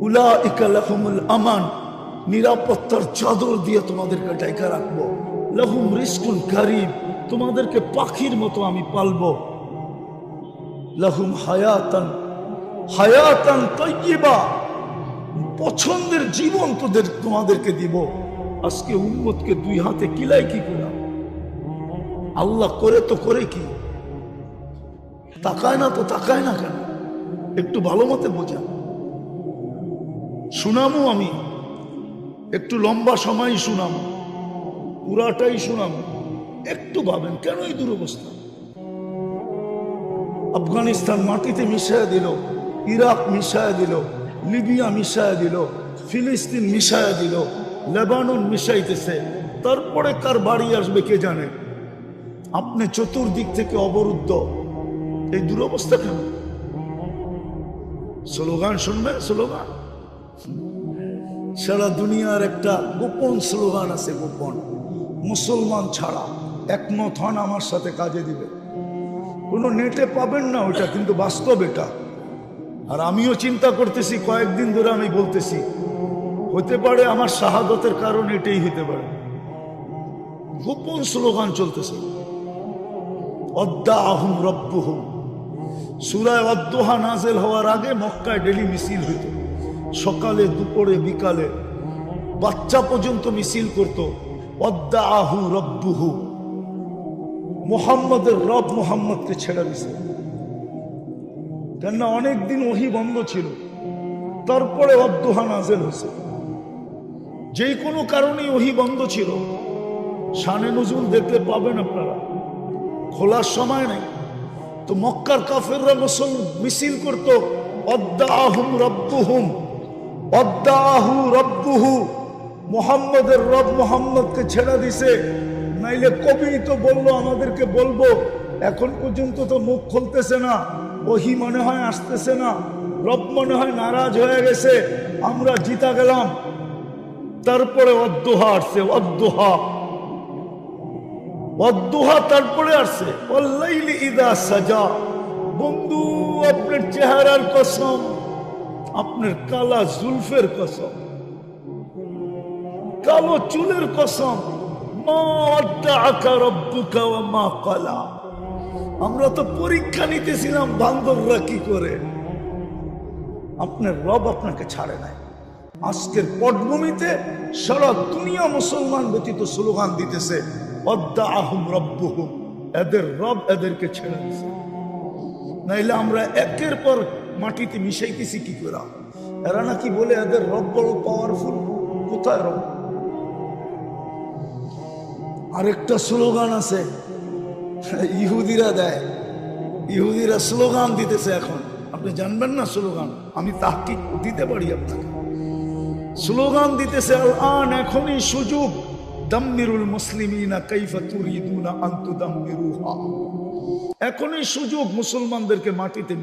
উলাইকা লাহুমুল আমান, নিরাপত্তার চাদর দিয়ে তোমাদেরকে ঢাকা রাখবো। লাহুম রিজকুন কারীম, তোমাদেরকে পাখির মতো আমি পালবো। লাহুম হায়াতান হায়াতান তাইয়্যিবা, পছন্দের জীবন তোমাদেরকে দিব। আজকে উম্মতকে দুই হাতে কিলাই কি করে? আল্লাহ করে তো করে কি, তাকায় না তো তাকায় না কেন? একটু ভালো মতে বোঝা, শুনামো আমি, একটু লম্বা সময় শুনামো, পুরাটাই শুনামো, একটু ভাবেন কেন এই দুরবস্থা। আফগানিস্তান মাটিতে মিশায় দিল, ইরাক মিশায় দিল, লিবিয়া মিশায় দিল, ফিলিস্তিন মিশায় দিল, লেবানন মিশাইতেছে, তারপরে কার বাড়ি আসবে কে জানে। আপনি চতুর্দিক থেকে অবরুদ্ধ, এই দুরবস্থা কেন? স্লোগান শুনবেন, স্লোগান সারা দুনিয়ার একটা গোপন স্লোগান আছে, গোপন, মুসলমান ছাড়া একমত হন আমার সাথে কাজে দিবে। কোনো নেটে পাবেন না ওইটা, কিন্তু বাস্তব এটা। আর আমিও চিন্তা করতেছি, কয়েকদিন ধরে আমি বলতেছি, হতে পারে আমার শাহাদতের কারণ এটাই হতে পারে। গোপন স্লোগান চলতেছে, অদ্দাহুম রব্বুহুম। সূরা ওয়াদ্দুহা নাযিল হওয়ার আগে মক্কায় ডেলি মিছিল হইত, সকালে দুপুরে বিকালে, বাচ্চা পর্যন্ত মিছিল করত। অদ্দাহু রব্বুহু, মুহাম্মদের রব মুহাম্মদকে ছেড়ে দিছে, কেননা অনেকদিন ওহী বন্ধ ছিল, তারপরে ওয়াদ্দুহা নাযিল হয়েছে। যে কোনো কারণেই ওহি বন্ধ ছিল। শানে নজুল দেখতে পাবেন আপনারা, খোলার সময় নেই। তো মক্কার কাফেররা মিছিল করত, অদ্দাহুম রব্বুহুম, অদ্দাহু রব্বুহু, মুহাম্মদের রব মুহাম্মদকে ছেড়ে দিছে। নাইলে কবি তো বললো আমাদেরকে বলবো, এখন পর্যন্ত তো মুখ খুলতেছে না, ওহি মনে হয় আসতেছে না, রব মনে হয় নারাজ হয়ে গেছে, আমরা জিতা গেলাম। তারপরে অদ্দোহা আসছে, অদ্দোহা, অদ্দোহা তারপরে আসছে ওয়াল্লাইলি ইযা সাজা। বন্ধু, আপনার চেহারার কসম, আপনার কালা জুলফের কসম, কালো চুলের কসম, মা ওয়াদ্দাআকা রাব্বুকা ওয়া মা ক্বালা। আমরা তো পরীক্ষা নিতেছিলাম বান্দররা কি করে, আপনার রব আপনাকে ছাড়ে নাই। আজকের পটভূমিতে সারা দুনিয়া মুসলমান ব্যতীত স্লোগান দিতেছে, অদ্দাহুম রব্বুহুম, এদের রব এদেরকে ছেড়ে দিছে। নাইলে আমরা একের পর মাটিতে মিশাইতেছি কি করে? এরা নাকি বলে এদের রব বড় পাওয়ারফুল। কোথায় রব? আরেকটা স্লোগান আছে, ইহুদিরা দেয়, ইহুদিরা স্লোগান দিতেছে এখন। আপনি জানবেন না স্লোগান? আমি তাহকিক দিতে পারি আপনাকে। স্লোগান দিতেছে আল-আন, এখনই সুযোগ, দাম্মিরুল মুসলিমিনা কাইফা তুরিদুনা আন তুদাম্মিরুহা। এখনই সুযোগ মুসলমানদেরকে মাটিতে